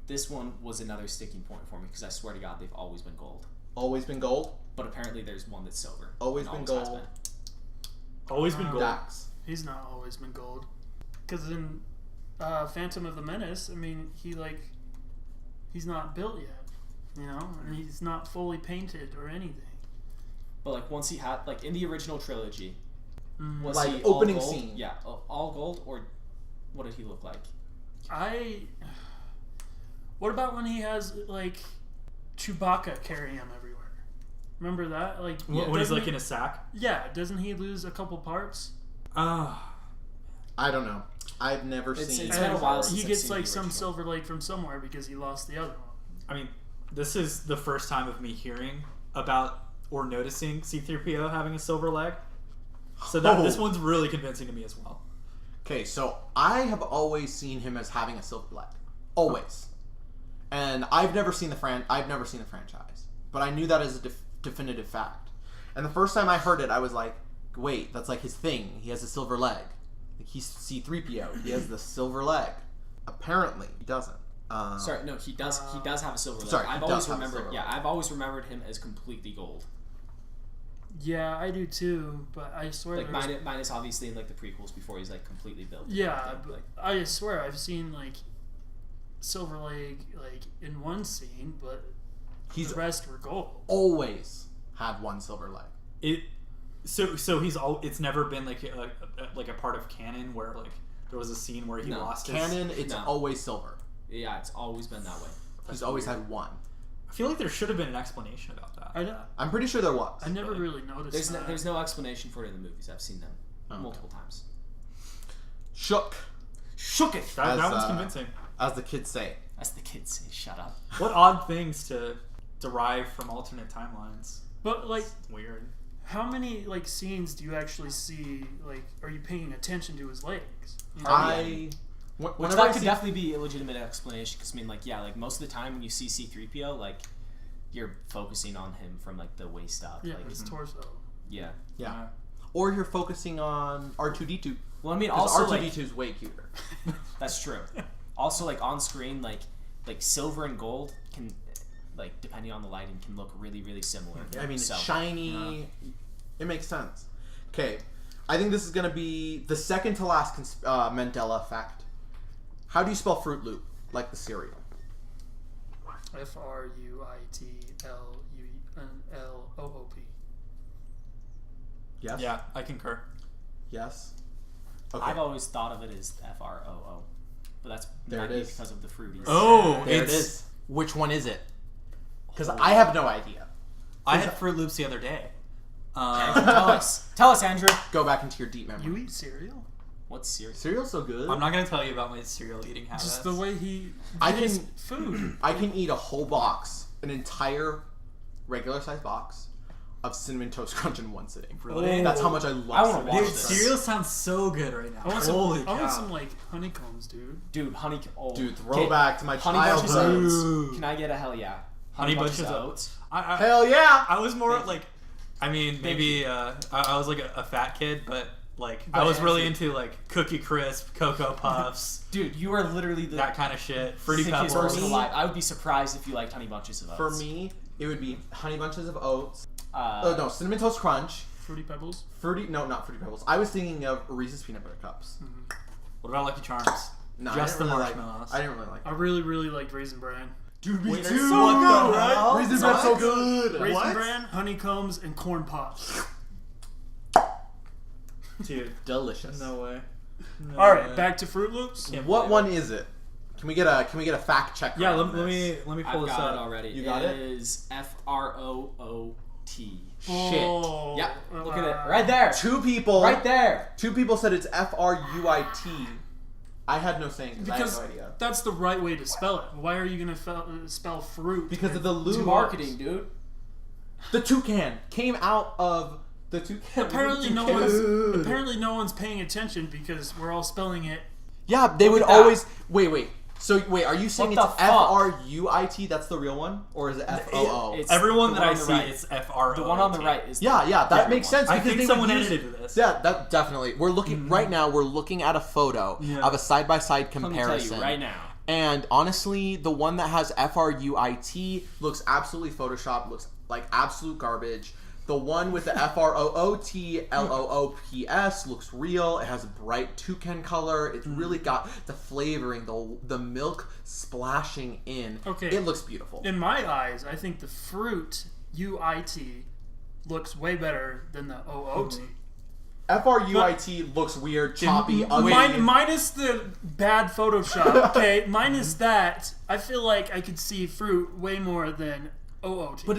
D: This one was another sticking point for me, because I swear to God they've always been gold.
A: Always been gold?
D: But apparently there's one that's silver.
A: Always been gold.
B: Always been gold.
A: Dax.
C: He's not always been gold. Because in Phantom of the Menace, I mean, he's not built yet, and he's not fully painted or anything.
D: But like once he had, like in the original trilogy, was
A: like
D: he all
A: opening
D: gold?
A: scene.
D: Yeah, all gold, or what did he look like?
C: What about when he has like Chewbacca carry him everywhere? Remember that? Like
B: when he's like in a sack?
C: Yeah, doesn't he lose a couple parts?
A: I don't know. I've never seen.
D: It's been a while since
C: he
D: I've
C: gets
D: seen
C: like
D: the
C: some
D: original.
C: silver leg from somewhere because he lost the other one.
B: I mean, this is the first time of me hearing about or noticing C-3PO having a silver leg. So this one's really convincing to me as well.
A: Okay, so I have always seen him as having a silver leg, always, and I've never seen the franchise, but I knew that as a definitive fact. And the first time I heard it, I was like, "Wait, that's like his thing. He has a silver leg. Like he's C-3PO. He has the silver leg. Apparently, he doesn't."
D: Sorry, no, he does. He does have a silver leg.
A: Sorry, he
D: I've
A: does
D: always
A: have a
D: remembered.
A: silver
D: Yeah,
A: leg.
D: I've always remembered him as completely gold.
C: Yeah, I do too, but I swear.
D: Like mine is obviously in like the prequels before he's like completely built.
C: Yeah,
D: but,
C: but I swear I've seen like silver leg like in one scene, but
A: He's
C: the rest were gold.
A: always had one silver leg.
B: So he's it's never been like a part of canon where like there was a scene where he lost his...
A: Canon, it's
D: No.
A: always silver.
D: Yeah, it's always been that way.
A: He's always had one.
B: I feel like there should have been an explanation about that.
A: I'm pretty sure there was.
C: I never really noticed that.
D: There's no explanation for it in the movies. I've seen them multiple times.
A: Shook it.
B: That one's convincing.
A: As the kids say.
D: As the kids say, shut up.
B: What odd things to derive from alternate timelines.
C: But like,
B: It's weird.
C: how many like scenes do you actually see? Like, are you paying attention to his legs? You know?
D: Which
A: Whenever
D: that
A: I
D: could
A: see,
D: definitely be a legitimate explanation, because I mean, like, yeah, like most of the time when you see C-3PO, like, you're focusing on him from like the waist up.
C: Yeah,
D: like,
C: his torso.
D: yeah.
A: yeah, or you're focusing on R2D2.
D: Well, I mean,
A: Because
D: also
A: R2D2
D: like,
A: is way cuter.
D: that's true. Also, like on screen, like silver and gold can, like depending on the lighting, can look really, really similar.
A: I mean,
D: So,
A: it's shiny. It makes sense. Okay, I think this is gonna be the second to last Mandela fact. How do you spell Fruit Loop? Like the cereal.
C: Fruitloop.
A: Yes.
B: Yeah, I concur.
A: Yes. Okay.
D: I've always thought of it as FROO, but that's
A: There
D: might
A: it
D: be
A: is.
D: because of the fruities.
B: Oh,
A: There it is. Which one is it? Because I have no idea.
B: I had Fruit Loops the other day.
D: Tell us, Andrew.
A: Go back into your deep memory.
C: You eat cereal?
D: What's cereal?
A: Cereal's so good.
B: I'm not going to tell you about my cereal eating habits.
C: Just the way he
A: I
C: eats
A: can-
C: food.
A: I can eat a whole box, an entire regular size box of Cinnamon Toast Crunch in one sitting.
B: Really?
A: That's how much I love
D: I wanna
A: Cinnamon
D: watch
B: Dude,
A: Toast
D: this.
B: cereal sounds so good right now.
C: I want
B: Holy
C: some,
B: cow.
C: I want some like honeycombs, dude.
D: Dude, honey. Oh,
A: Dude, throwback to my
D: Honey bunches of
A: childhood.
D: oats. Can I get a hell yeah?
B: Honey
D: bunches
B: bunches
D: of
B: of
D: oats.
B: I
A: Hell yeah!
B: I was more
D: Thank
B: like, I mean, maybe I was like a fat kid, but like
D: But
B: I was really
D: Andrew-
B: into like Cookie Crisp, Cocoa Puffs,
D: Dude, you are literally the
B: that kind of shit. Fruity
D: sickest
B: Pebbles.
D: person alive. I would be surprised if you liked honey bunches of oats.
A: For me, it would be Honey Bunches of Oats.
D: Oh
A: No, Cinnamon Toast Crunch.
C: Fruity Pebbles.
A: Not Fruity Pebbles. I was thinking of Reese's Peanut Butter Cups.
B: What about Lucky Charms?
A: No,
B: Just
A: I
B: the
A: didn't really
B: marshmallows.
A: I didn't really like
C: I
A: them.
C: really liked Raisin Bran.
A: Dude, me
B: Wait,
A: too!
B: that's so good, right?
A: Raisin Bran's so good!
C: Raisin
A: What?
C: Bran, honeycombs, and corn pops.
B: Dude,
A: Delicious.
B: no way. No
C: All right,
B: way.
C: back to Fruit Loops.
B: Can't
A: What
B: believe
A: one is it? Can we get a fact check?
B: Yeah,
A: on
B: let
A: this?
B: me
D: I've
B: pull this
D: got it
B: up.
D: already.
A: You got it?
D: It is FROOT.
A: Shit.
C: Oh,
D: Yep. Look at it right there.
A: Two people.
D: Right there.
A: Two people said it's FRUIT. I had no saying because I
C: Because
A: had no idea.
C: that's the right way to spell it. Why are you gonna spell fruit?
A: Because of the
D: It's
A: lube.
D: marketing, dude.
A: The toucan came out of the toucan.
C: Apparently no
A: Toucan.
C: apparently no one's paying attention because we're all spelling it.
A: Yeah, they would
D: at that.
A: always wait. So wait, are you saying
D: What
A: it's
D: the fuck?
A: FRUIT? That's the real one, or is it FOO?
D: It's
B: Everyone
D: the
B: that
D: one
B: I
D: on the
B: see,
D: right.
B: it's FRO.
D: The one on the right is
A: Yeah, that
D: different
A: makes
D: one.
A: sense.
B: I
A: because
B: think
A: they
B: someone
A: would use-
B: edited this.
A: Yeah, that definitely. We're looking right now. We're looking at a photo
B: Yeah.
A: of a side-by-side
D: Let me tell
A: comparison
D: you right now.
A: And honestly, the one that has FRUIT looks absolutely photoshopped. Looks like absolute garbage. The one with the FROOTLOOPS looks real. It has a bright toucan color. It's really got the flavoring, the milk splashing in.
C: Okay.
A: It looks beautiful.
C: In my eyes, I think the fruit UIT looks way better than the OOT.
A: FRUIT looks weird, choppy, ugly.
C: Minus the bad Photoshop. Okay, minus that, I feel like I could see fruit way more than OOT.
A: But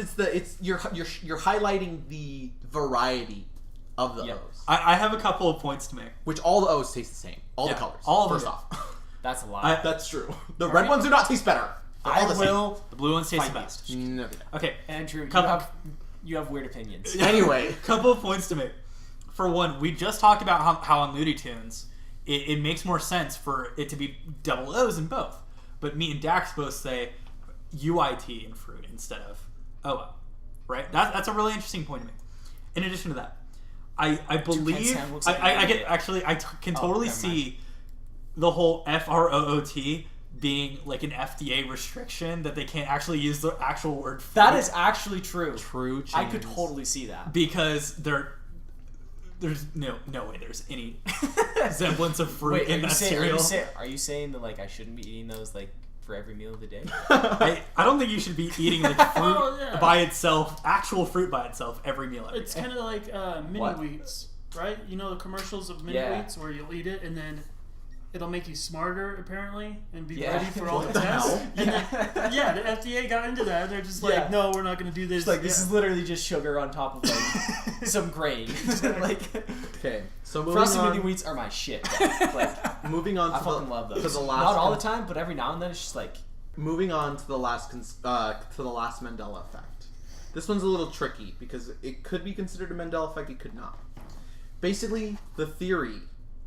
A: you're highlighting the variety of the
D: Yep.
A: O's,
B: I have a couple of points to make.
A: which all the O's taste the same. All the
B: Yeah,
A: colors.
B: all of
A: First
B: them.
A: off,
D: That's a lie.
A: that's true. The red ones do not taste better. They're all
D: I
A: the same.
D: will.
B: The blue ones taste the
D: Fight
B: best.
A: No, they don't.
B: Okay,
D: Andrew,
B: Couple-
D: you have weird opinions.
A: Anyway,
B: couple of points to make. For one, we just talked about how on Looney Tunes, it makes more sense for it to be double O's in both. But me and Dax both say UIT in fruit instead of OO. Right? That's a really interesting point to make. In addition to that, I believe
D: Sam looks like
B: I
D: an
B: get
D: idiot.
B: actually can totally
D: never mind.
B: see the whole FROOT being like an FDA restriction that they can't actually use the actual word fruit.
D: That is actually true.
A: true.
D: I could totally see that.
B: Because there's no way there's any semblance of fruit
D: Wait,
B: in that cereal.
D: Are you saying that like I shouldn't be eating those like for every meal of the day?
B: I don't think you should be eating like fruit
C: Oh, yeah.
B: by itself, actual fruit by itself, every meal every
C: It's
B: day.
C: kind of like mini
A: What?
C: wheats, right? You know the commercials of mini
D: Yeah.
C: wheats where you'll eat it and then it'll make you smarter apparently and be
D: Yeah.
C: ready for all
A: What
C: the
A: the
C: tests.
A: hell?
C: And then, yeah, the FDA got into that. They're just like,
D: Yeah.
C: no, we're not going to do this.
D: It's like this
C: Yeah.
D: is literally just sugar on top of like some grain. Like
A: Okay, so moving
D: frosted mini
A: on.
D: wheats are my shit. Though. Like
A: Moving on
D: I
A: to
D: fucking
A: the,
D: love
A: to
D: those.
A: the last.
D: Not all the time, but every now and then it's just like
A: Moving on to the last Mandela effect. This one's a little tricky because it could be considered a Mandela effect. It could not. Basically, the theory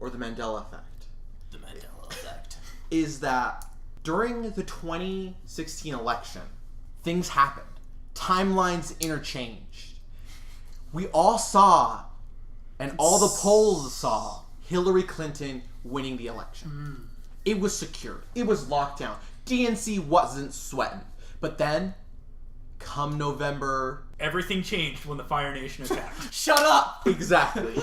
A: or the Mandela effect
D: the Mandela effect.
A: is that during the 2016 election, things happened. Timelines interchanged. We all saw, and all the polls saw, Hillary Clinton winning the election. It was secured. It was locked down. DNC wasn't sweating. But then, come November...
B: Everything changed when the Fire Nation attacked.
D: Shut up!
A: Exactly.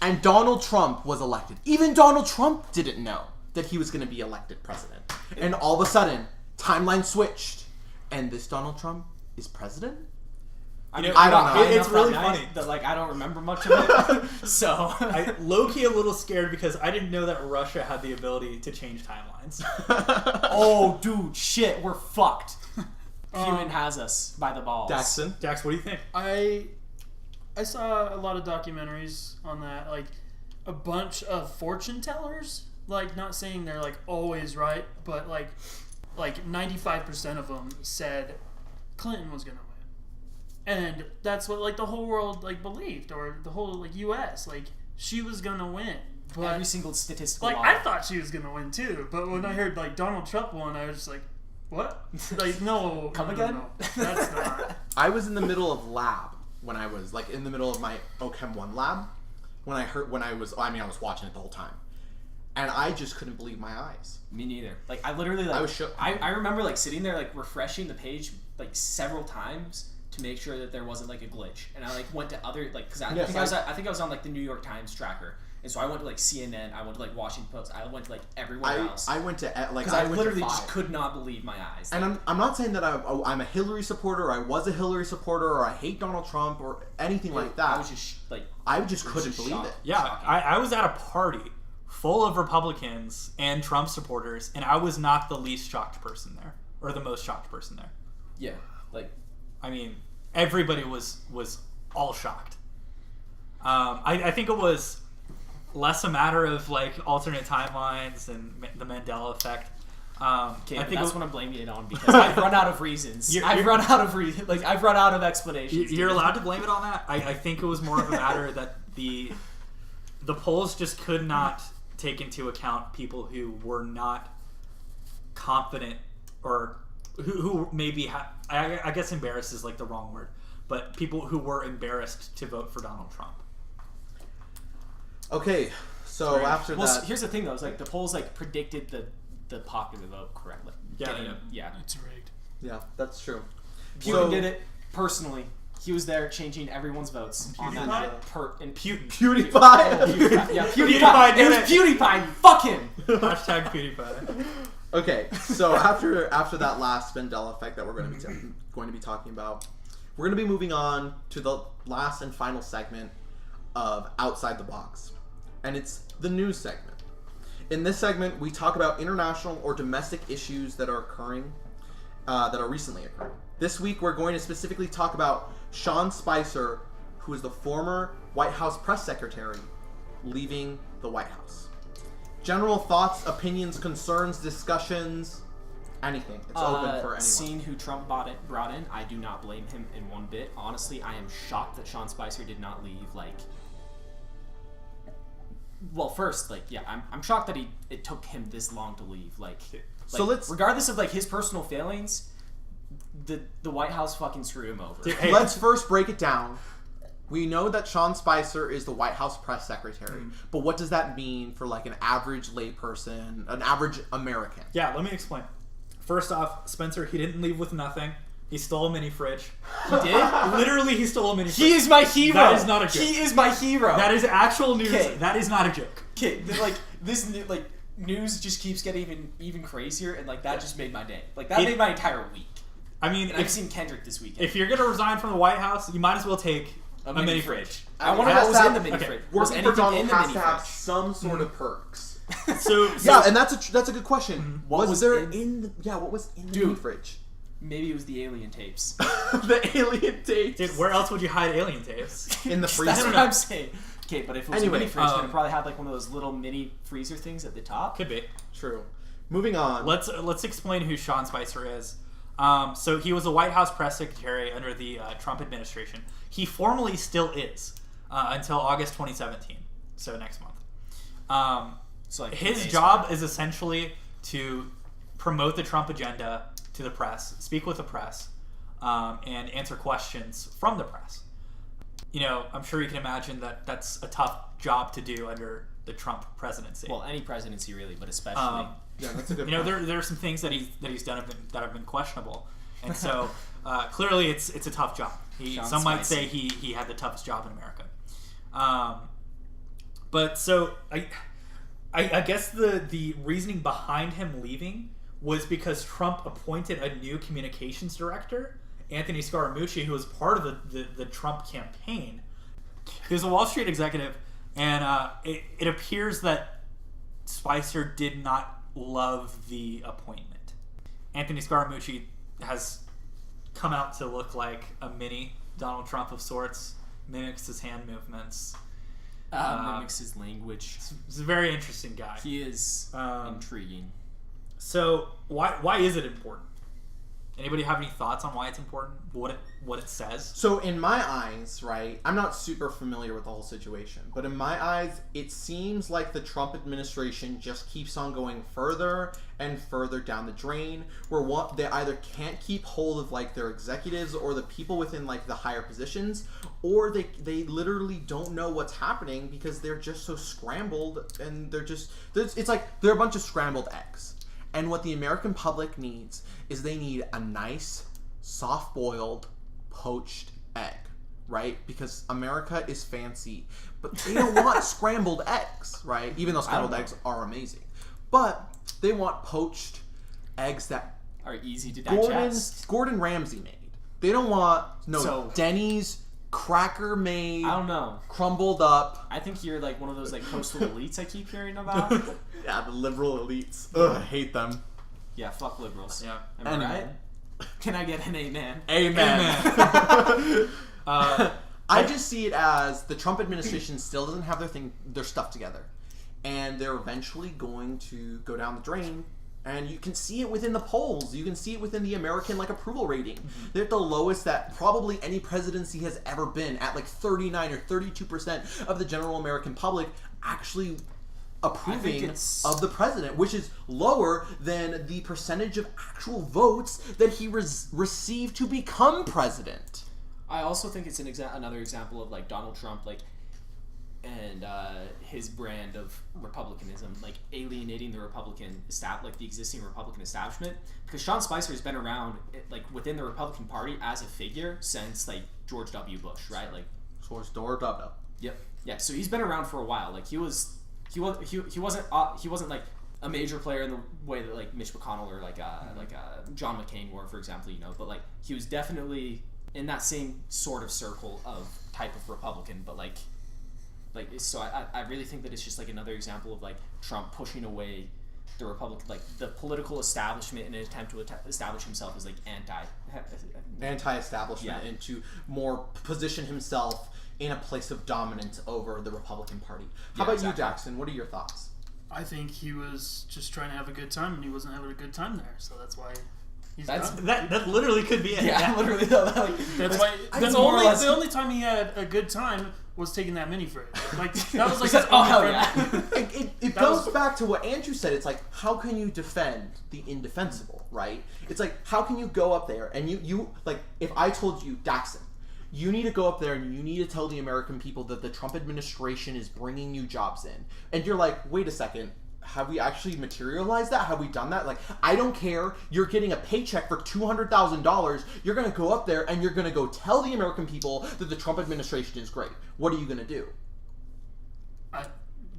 A: And Donald Trump was elected. Even Donald Trump didn't know that he was going to be elected president. And all of a sudden, timeline switched. And this Donald Trump is president?
D: I
B: know,
A: I don't know.
B: It's really
D: that
B: funny.
D: night that like I don't remember much of it. So
B: I low-key a little scared because I didn't know that Russia had the ability to change timelines.
D: oh dude, shit, we're fucked. Human has us by the balls.
A: Daxton?
B: Dax, what do you think?
C: I saw a lot of documentaries on that, like a bunch of fortune tellers, like not saying they're like always right, but like 95% of them said Clinton was gonna win, and that's what like the whole world like believed, or the whole like U.S. like she was gonna win. But
D: Every single statistical
C: like
D: model.
C: I thought she was gonna win too, but when I heard like Donald Trump won, I was just like, what? Like no,
D: Come
C: no,
D: again?
C: no, that's not.
A: I was in the middle of lab when I was like in the middle of my OChem 1 lab I was watching it the whole time. And I just couldn't believe my eyes.
D: Me neither. Like I literally like
A: I was shook.
D: I remember like sitting there like refreshing the page like several times to make sure that there wasn't like a glitch. And I like went to other like because I think I was on like the New York Times tracker. And so I went to like CNN, I went to like Washington Post, I went to like everywhere else.
A: I went to like
D: because I literally just could not believe my eyes.
A: And I'm not saying that I'm a Hillary supporter, or I was a Hillary supporter, or I hate Donald Trump, or anything like that.
D: I was just like
A: I just couldn't believe
D: shocked.
A: it.
B: Yeah,
D: Shocking.
B: I was at a party full of Republicans and Trump supporters, and I was not the least shocked person there, or the most shocked person there.
D: Yeah, like
B: I mean, everybody was all shocked. I think it was less a matter of like alternate timelines and the Mandela effect.
D: okay,
B: I think
D: that's what I'm blaming it on because I've run out of reasons. I've run out of explanations.
B: You're allowed to blame it on that. I think it was more of a matter that the polls just could not take into account people who were not confident, or who maybe I guess embarrassed is like the wrong word, but people who were embarrassed to vote for Donald Trump.
A: Okay, so after that,
D: here's the thing though: is like the polls like predicted the popular vote correctly.
B: Yeah.
C: It's rigged.
A: yeah, that's true.
D: Putin did it personally. He was there changing everyone's votes on that night.
A: PewDiePie.
D: Yeah,
B: PewDiePie did
D: it was PewDiePie. Fuck him.
B: Hashtag PewDiePie.
A: Okay, so after that last Mandela effect that we're going to be talking about, we're going to be moving on to the last and final segment of Outside the Box, and it's the news segment. In this segment, we talk about international or domestic issues that are occurring, that are recently occurring. This week, we're going to specifically talk about Sean Spicer, who is the former White House press secretary, leaving the White House. General thoughts, opinions, concerns, discussions, anything. It's open for anyone.
D: Seeing who Trump brought in, I do not blame him in one bit. Honestly, I am shocked that Sean Spicer did not leave. Well, first, I'm shocked that it took him this long to leave.
A: So let's,
D: regardless of his personal failings, the White House fucking screwed him over.
B: Hey.
A: Let's first break it down. We know that Sean Spicer is the White House press secretary, but what does that mean for an average layperson, an average American?
B: Yeah, let me explain. First off, Spencer, he didn't leave with nothing. He stole a mini fridge.
D: He did?
B: Literally, he stole a mini fridge.
D: He is my hero.
B: That is not a joke.
D: He is my hero.
B: That is actual news.
D: Okay.
B: That is not a joke.
D: Okay, this news just keeps getting even crazier, and that just made my day. That made my entire week.
B: I mean,
D: I've seen Kendrick this weekend.
B: If you're gonna resign from the White House, you might as well take a mini fridge.
D: I want to know what was in the mini fridge. Was
A: Working for
D: anything
A: Donald
D: in the
A: has
D: mini
A: to have
D: fridge?
A: some sort of perks.
B: So
A: Yeah, and that's a good question.
D: What
A: Was
D: was
A: there
D: in-
A: what was in the
D: Dude.
A: mini fridge?
D: Maybe it was the alien tapes.
A: The alien tapes.
B: dude, where else would you hide alien tapes?
A: In the
D: That's
A: freezer.
D: what I'm saying. Okay, but if it was
A: Anyway,
D: a mini fridge, then it probably had like one of those little mini freezer things at the top.
B: Could be.
A: True. Moving on.
B: Let's explain who Sean Spicer is. So he was a White House press secretary under the Trump administration. He formally still is until August 2017, so next month.
D: So like
B: His
D: days
B: job
D: from
B: is essentially to promote the Trump agenda to the press, speak with the press, and answer questions from the press. You know, I'm sure you can imagine that that's a tough job to do under the Trump presidency.
D: now. Well, any presidency really, but especially.
A: Yeah, that's a good
B: you know,
A: point.
B: there are some things that he's done that have been questionable, and so clearly it's a tough job.
D: Sean
B: Some might say
D: Spicy.
B: he had the toughest job in America. But so I guess the reasoning behind him leaving was because Trump appointed a new communications director, Anthony Scaramucci, who was part of the Trump campaign. He was a Wall Street executive, and it appears that Spicer did not love the appointment. Anthony Scaramucci has come out to look like a mini Donald Trump of sorts, mimics his hand movements.
D: Mimics his language.
B: He's a very interesting guy.
D: He is intriguing.
B: So why is it important? Anybody have any thoughts on why it's important? What it says?
A: So in my eyes, right, I'm not super familiar with the whole situation, but in my eyes, it seems like the Trump administration just keeps on going further and further down the drain, where they either can't keep hold of like their executives or the people within like the higher positions, or they literally don't know what's happening because they're just so scrambled, and it's like they're a bunch of scrambled eggs. And what the American public needs is they need a nice, soft-boiled, poached egg, right? Because America is fancy. But they don't want scrambled eggs, right? Even though scrambled eggs are amazing. But they want poached eggs that
D: Are easy to digest.
A: Gordon Ramsay made. They don't want,
D: So-
A: Denny's cracker made,
D: I don't know.
A: crumbled up.
D: I think you're like one of those like coastal elites I keep hearing about.
A: Yeah, the liberal elites. Ugh, I hate them.
D: Yeah, fuck liberals.
B: Yeah.
D: Am I
A: Anyway.
D: right? Can I get an amen?
A: Amen. I just see it as the Trump administration still doesn't have their stuff together, and they're eventually going to go down the drain. And you can see it within the polls. You can see it within the American approval rating. They're at the lowest that probably any presidency has ever been, at like 39 or 32% of the general American public actually approving of the president, which is lower than the percentage of actual votes that he received to become president.
D: I also think it's another example of like Donald Trump and his brand of republicanism, like alienating the the existing Republican establishment. Because Sean Spicer has been around within the Republican Party as a figure since like George W. Bush, right? Like
A: Source door dub.
D: Yep. Yeah. So he's been around for a while. Like he wasn't like a major player in the way that like Mitch McConnell or John McCain were, for example. But like he was definitely in that same sort of circle of type of Republican, but so I really think that it's just like another example of like Trump pushing away the the political establishment in an attempt to establish himself as like
A: anti-establishment,
D: Yeah.
A: and to more position himself in a place of dominance over the Republican Party. How about you, Daxton? What are your thoughts?
C: I think he was just trying to have a good time, and he wasn't having a good time there, so that's why he's
D: That's-
C: gone.
B: That literally could be it.
D: Yeah, literally though.
C: That's why
D: that's more or less-
C: the only time he had a good time was taking that mini fridge. Like that was like
D: He said,
C: his
D: "Oh,
C: only
D: hell
C: friend-
D: yeah."
A: It goes back to what Andrew said. It's like, how can you defend the indefensible, right? It's like, how can you go up there and you like, if I told you, Daxton, you need to go up there and you need to tell the American people that the Trump administration is bringing new jobs in. And you're like, wait a second, have we actually materialized that? Have we done that? Like, I don't care. You're getting a paycheck for $200,000. You're going to go up there and you're going to go tell the American people that the Trump administration is great. What are you going to do?
C: I'm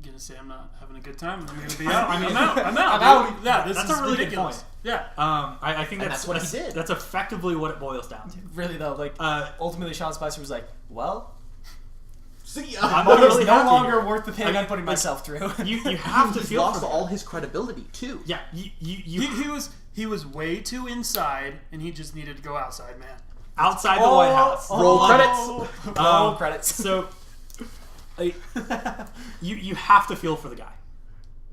C: gonna say I'm not having a good time. I'm gonna be out. I'm out.
D: I'm out.
C: Yeah, this
B: That's
C: is
B: a really
C: ridiculous.
B: good point.
C: Yeah.
B: I think
A: And that's what he did.
B: That's effectively what it boils down to.
D: Really though, like ultimately Sean Spicer was like, well,
A: See ya.
B: I'm
D: Motor's
B: really
D: no
B: happy
D: longer
B: here.
D: worth the pain I'm putting myself through.
B: You have to
A: He's
B: feel
A: lost
B: for
A: all
B: them.
A: his credibility too.
B: Yeah,
C: He was way too inside, and he just needed to go outside, man.
B: outside the White House.
A: Roll credits.
D: Roll credits.
B: So, you have to feel for the guy.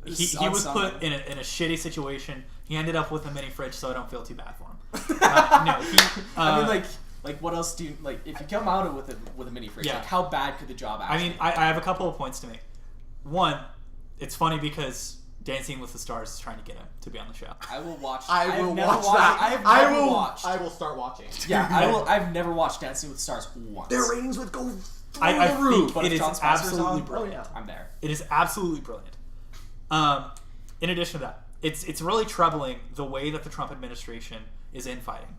B: He was put in a shitty situation. He ended up with a mini fridge, so I don't feel too bad for him.
D: I mean, like what else do you like? If you come out with a mini fridge,
B: Yeah.
D: like how bad could the job actually?
B: I mean, I have a couple of points to make. One, it's funny because Dancing with the Stars is trying to get him to be on the show.
D: I will watch.
A: I will watch
D: watched,
A: that.
D: I have never watched.
A: I will start watching.
D: Yeah, I will. I've never watched Dancing with the Stars once.
A: Their ratings would go through
B: I
A: the roof.
B: think
D: But
B: it
D: if
B: is
D: John Spencer's
B: absolutely
D: on,
B: brilliant.
A: Oh, yeah.
D: I'm there.
B: It is absolutely brilliant. In addition to that, it's really troubling the way that the Trump administration is infighting.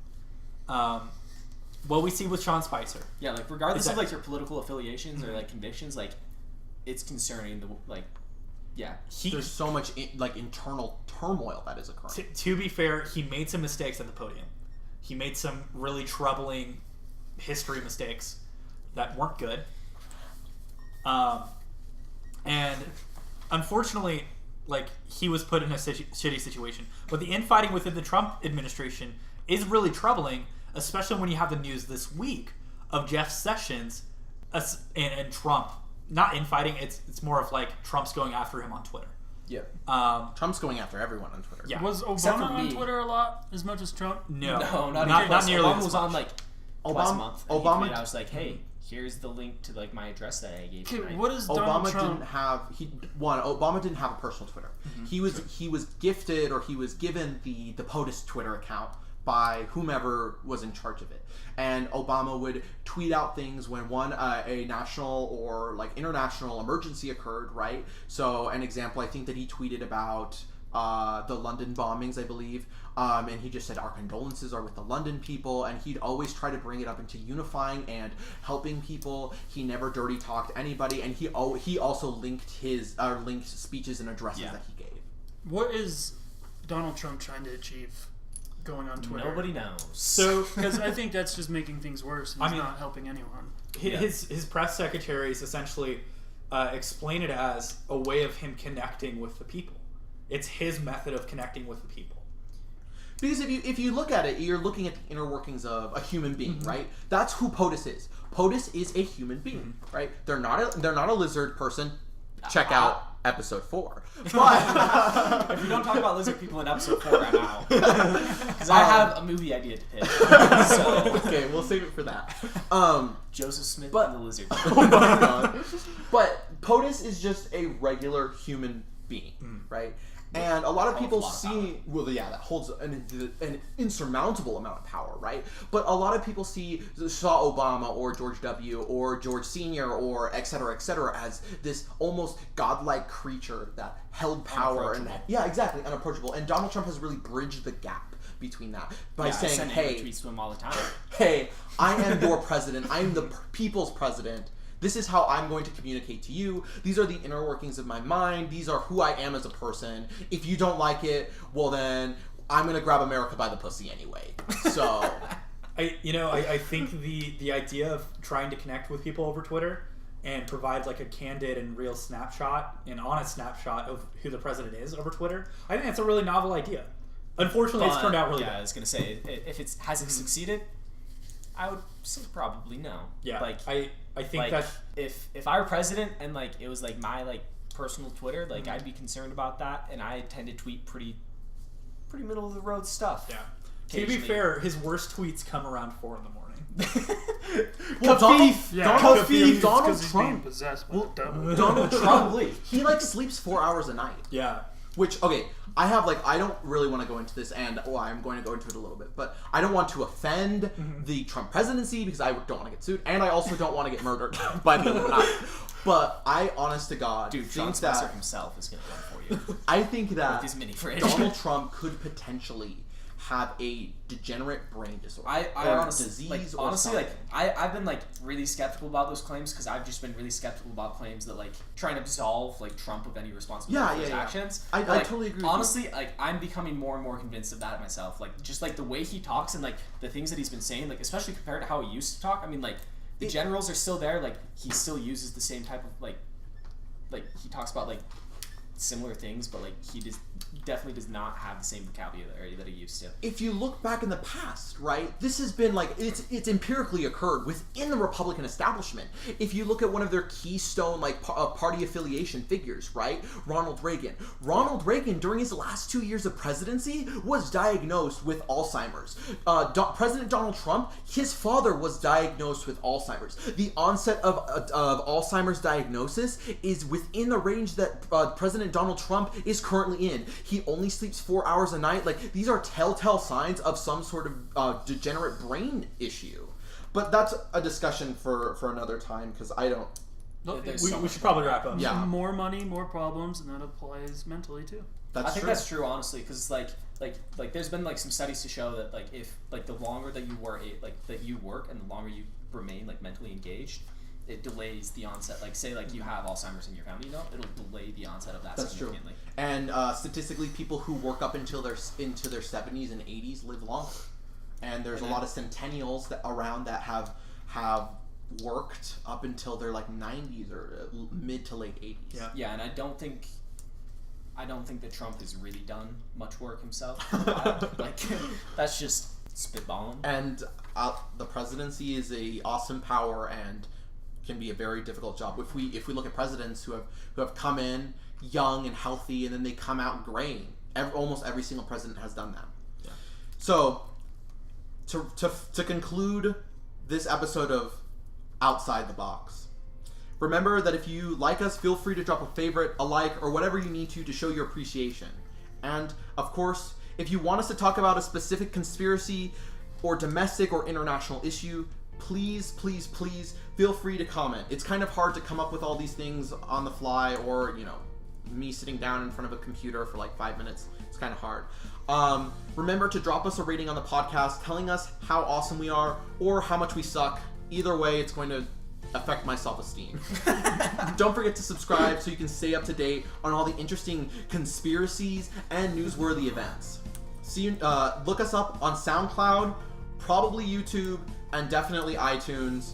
B: What we see with Sean Spicer.
D: Yeah, like regardless of
B: Exactly.
D: like your political affiliations or like convictions, like it's concerning.
A: There's so much internal turmoil that is occurring.
B: To be fair, he made some mistakes at the podium. He made some really troubling history mistakes that weren't good. And unfortunately, he was put in a shitty situation. But the infighting within the Trump administration is really troubling, especially when you have the news this week of Jeff Sessions and Trump. Not infighting, it's more of Trump's going after him on Twitter.
A: Yeah. Trump's going after everyone on Twitter.
B: Yeah.
C: Was
D: Except
C: Obama
D: for
C: on
D: me.
C: Twitter a lot as much as Trump?
B: No,
D: not
B: nearly.
D: Obama
B: as
D: was
B: much.
D: on twice a month. And
A: Obama-
D: he tweeted, I was like, hey, here's the link to my address that I gave
C: Okay,
D: tonight.
C: what is Donald
A: Obama
C: Trump?
A: didn't have Obama didn't have a personal Twitter. He was gifted or he was given the POTUS Twitter account by whomever was in charge of it. And Obama would tweet out things when a national or international emergency occurred, right? So an example, I think that he tweeted about the London bombings, I believe, and he just said our condolences are with the London people, and he'd always try to bring it up into unifying and helping people. He never dirty talked anybody, and he also linked speeches and addresses that he gave.
C: What is Donald Trump trying to achieve going on Twitter?
D: Nobody knows.
B: So,
C: Because I think that's just making things worse. He's not helping anyone.
B: his press secretaries essentially explain it as a way of him connecting with the people. It's his method of connecting with the people.
A: Because if you look at it, you're looking at the inner workings of a human being, right? That's who POTUS is. POTUS is a human being, right? They're not a lizard person. Check out episode 4. But
D: If you don't talk about lizard people in episode 4, I'm out. Because I have a movie idea to pitch. So,
A: okay, we'll save it for that.
D: Joseph Smith
A: But-
D: and the Lizard.
A: Oh my god. But POTUS is just a regular human being, right? And a lot of people see, that holds an insurmountable amount of power, right? But a lot of people saw Obama or George W. or George Sr. or et cetera, as this almost godlike creature that held power and exactly, unapproachable. And Donald Trump has really bridged the gap between that by saying, "Hey,
D: tweets to him all the time.
A: Hey, I am your president. I am the people's president. This is how I'm going to communicate to you. These are the inner workings of my mind. These are who I am as a person. If you don't like it, well then, I'm going to grab America by the pussy anyway." So...
B: I think the idea of trying to connect with people over Twitter and provide a candid and real snapshot, an honest snapshot of who the president is over Twitter, I think that's a really novel idea. Unfortunately, it's turned out really
D: I
B: bad.
D: was going to say, if it hasn't succeeded, I would say probably no.
B: Yeah, I think that
D: if I were president and it was my personal Twitter, I'd be concerned about that, and I tend to tweet pretty middle of the road stuff.
B: Yeah. To be fair, his worst tweets come around 4 in the morning.
A: Well, Donald
C: He's being
A: Trump.
C: possessed by the devil.
A: Donald Trump.
D: Probably.
A: He sleeps 4 hours a night.
B: Yeah.
A: Which, okay, I have I don't really want to go into this, and I'm going to go into it a little bit, but I don't want to offend the Trump presidency because I don't want to get sued, and I also don't want to get murdered by the Illuminati. But I, honest to God,
D: Dude, John
A: think
D: Spencer
A: that
D: himself is going to run for you.
A: I think that
D: With his mini fridge.
A: Donald Trump could potentially have a degenerate brain disorder
D: I
A: or
D: honestly,
A: disease or
D: honestly,
A: something.
D: I've been really skeptical about those claims because I've just been really skeptical about claims that trying to absolve Trump of any responsibility for his actions.
A: I
D: But,
A: totally agree with you.
D: honestly, I'm becoming more and more convinced of that myself. Just the way he talks and the things that he's been saying, especially compared to how he used to talk. I mean, The generals are still there. Like, he still uses the same type of like he talks about like similar things, but like he definitely does not have the same vocabulary that he used to.
A: If you look back in the past, right, this has been like it's empirically occurred within the Republican establishment. If you look at one of their keystone like party affiliation figures, right, Ronald Reagan. Ronald Reagan, during his last 2 years of presidency, was diagnosed with Alzheimer's. President Donald Trump, his father was diagnosed with Alzheimer's. The onset of Alzheimer's diagnosis is within the range that President Donald Trump is currently in. He only sleeps 4 hours a night. Like, these are telltale signs of some sort of degenerate brain issue. But that's a discussion for another time, because I don't...
B: We should probably wrap up.
A: Yeah.
C: More money, more problems, and that applies mentally too.
A: That's
D: I think
A: true.
D: that's true, honestly, because like there's been like some studies to show that like if like the longer that you work that you work and the longer you remain like mentally engaged, it delays the onset. Like, say like you have Alzheimer's in your family, it'll delay the onset of that significantly.
A: True. And statistically, people who work up until into their 70s and 80s live longer. And there's a lot of centennials around that have worked up until their like 90s or mid to late 80s.
B: Yeah.
D: Yeah, and I don't think that Trump has really done much work himself. Like, that's just spitballing.
A: And the presidency is a awesome power and can be a very difficult job. If we look at presidents who have come in young and healthy and then they come out graying, almost every single president has done that.
B: Yeah.
A: So to conclude this episode of Outside the Box, remember that if you like us, feel free to drop a favorite, a like, or whatever you need to show your appreciation. And of course, if you want us to talk about a specific conspiracy or domestic or international issue, please feel free to comment. It's kind of hard to come up with all these things on the fly, or me sitting down in front of a computer for like 5 minutes. It's kind of hard. Remember to drop us a rating on the podcast telling us how awesome we are or how much we suck. Either way, it's going to affect my self-esteem. Don't forget to subscribe so you can stay up to date on all the interesting conspiracies and newsworthy events. Look us up on SoundCloud, probably YouTube, and definitely iTunes.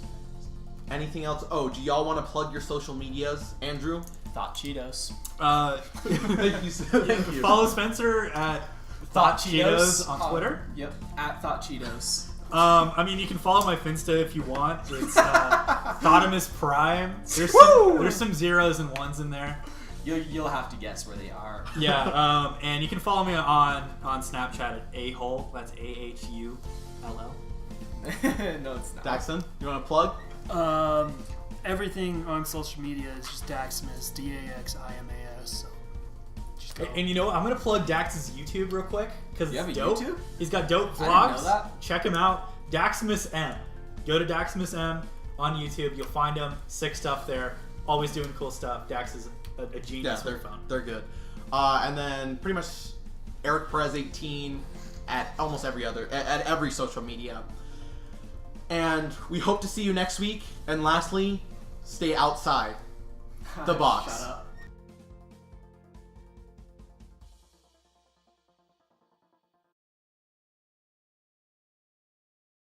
A: Anything else? Oh, do y'all want to plug your social medias, Andrew?
D: Thought Cheetos.
A: Thank you. Thank you.
B: Follow Spencer at Thought Cheetos on Twitter.
D: Yep, at Thought Cheetos.
B: I mean, you can follow my Finsta if you want. It's Thotimus Prime. There's some zeros and ones in there.
D: You'll have to guess where they are.
B: Yeah, and you can follow me on Snapchat at ahole. That's AHULL.
D: No, it's not.
A: Daxton, you want to plug?
C: Everything on social media is just Daxmas, DAXIMAS. So just go.
B: And you know what? I'm gonna plug Dax's YouTube real quick because
D: You have
B: it's
D: a
B: dope.
D: YouTube?
B: He's got dope
D: I didn't
B: vlogs.
D: know that.
B: Check him out. Daxmas M. Go to Daxmas M on YouTube. You'll find him. Sick stuff there. Always doing cool stuff. Dax is a genius with phone.
A: They're good. And then pretty much Erik Perez 18 at almost every social media. And we hope to see you next week. And lastly, stay outside the box.
D: Shut up.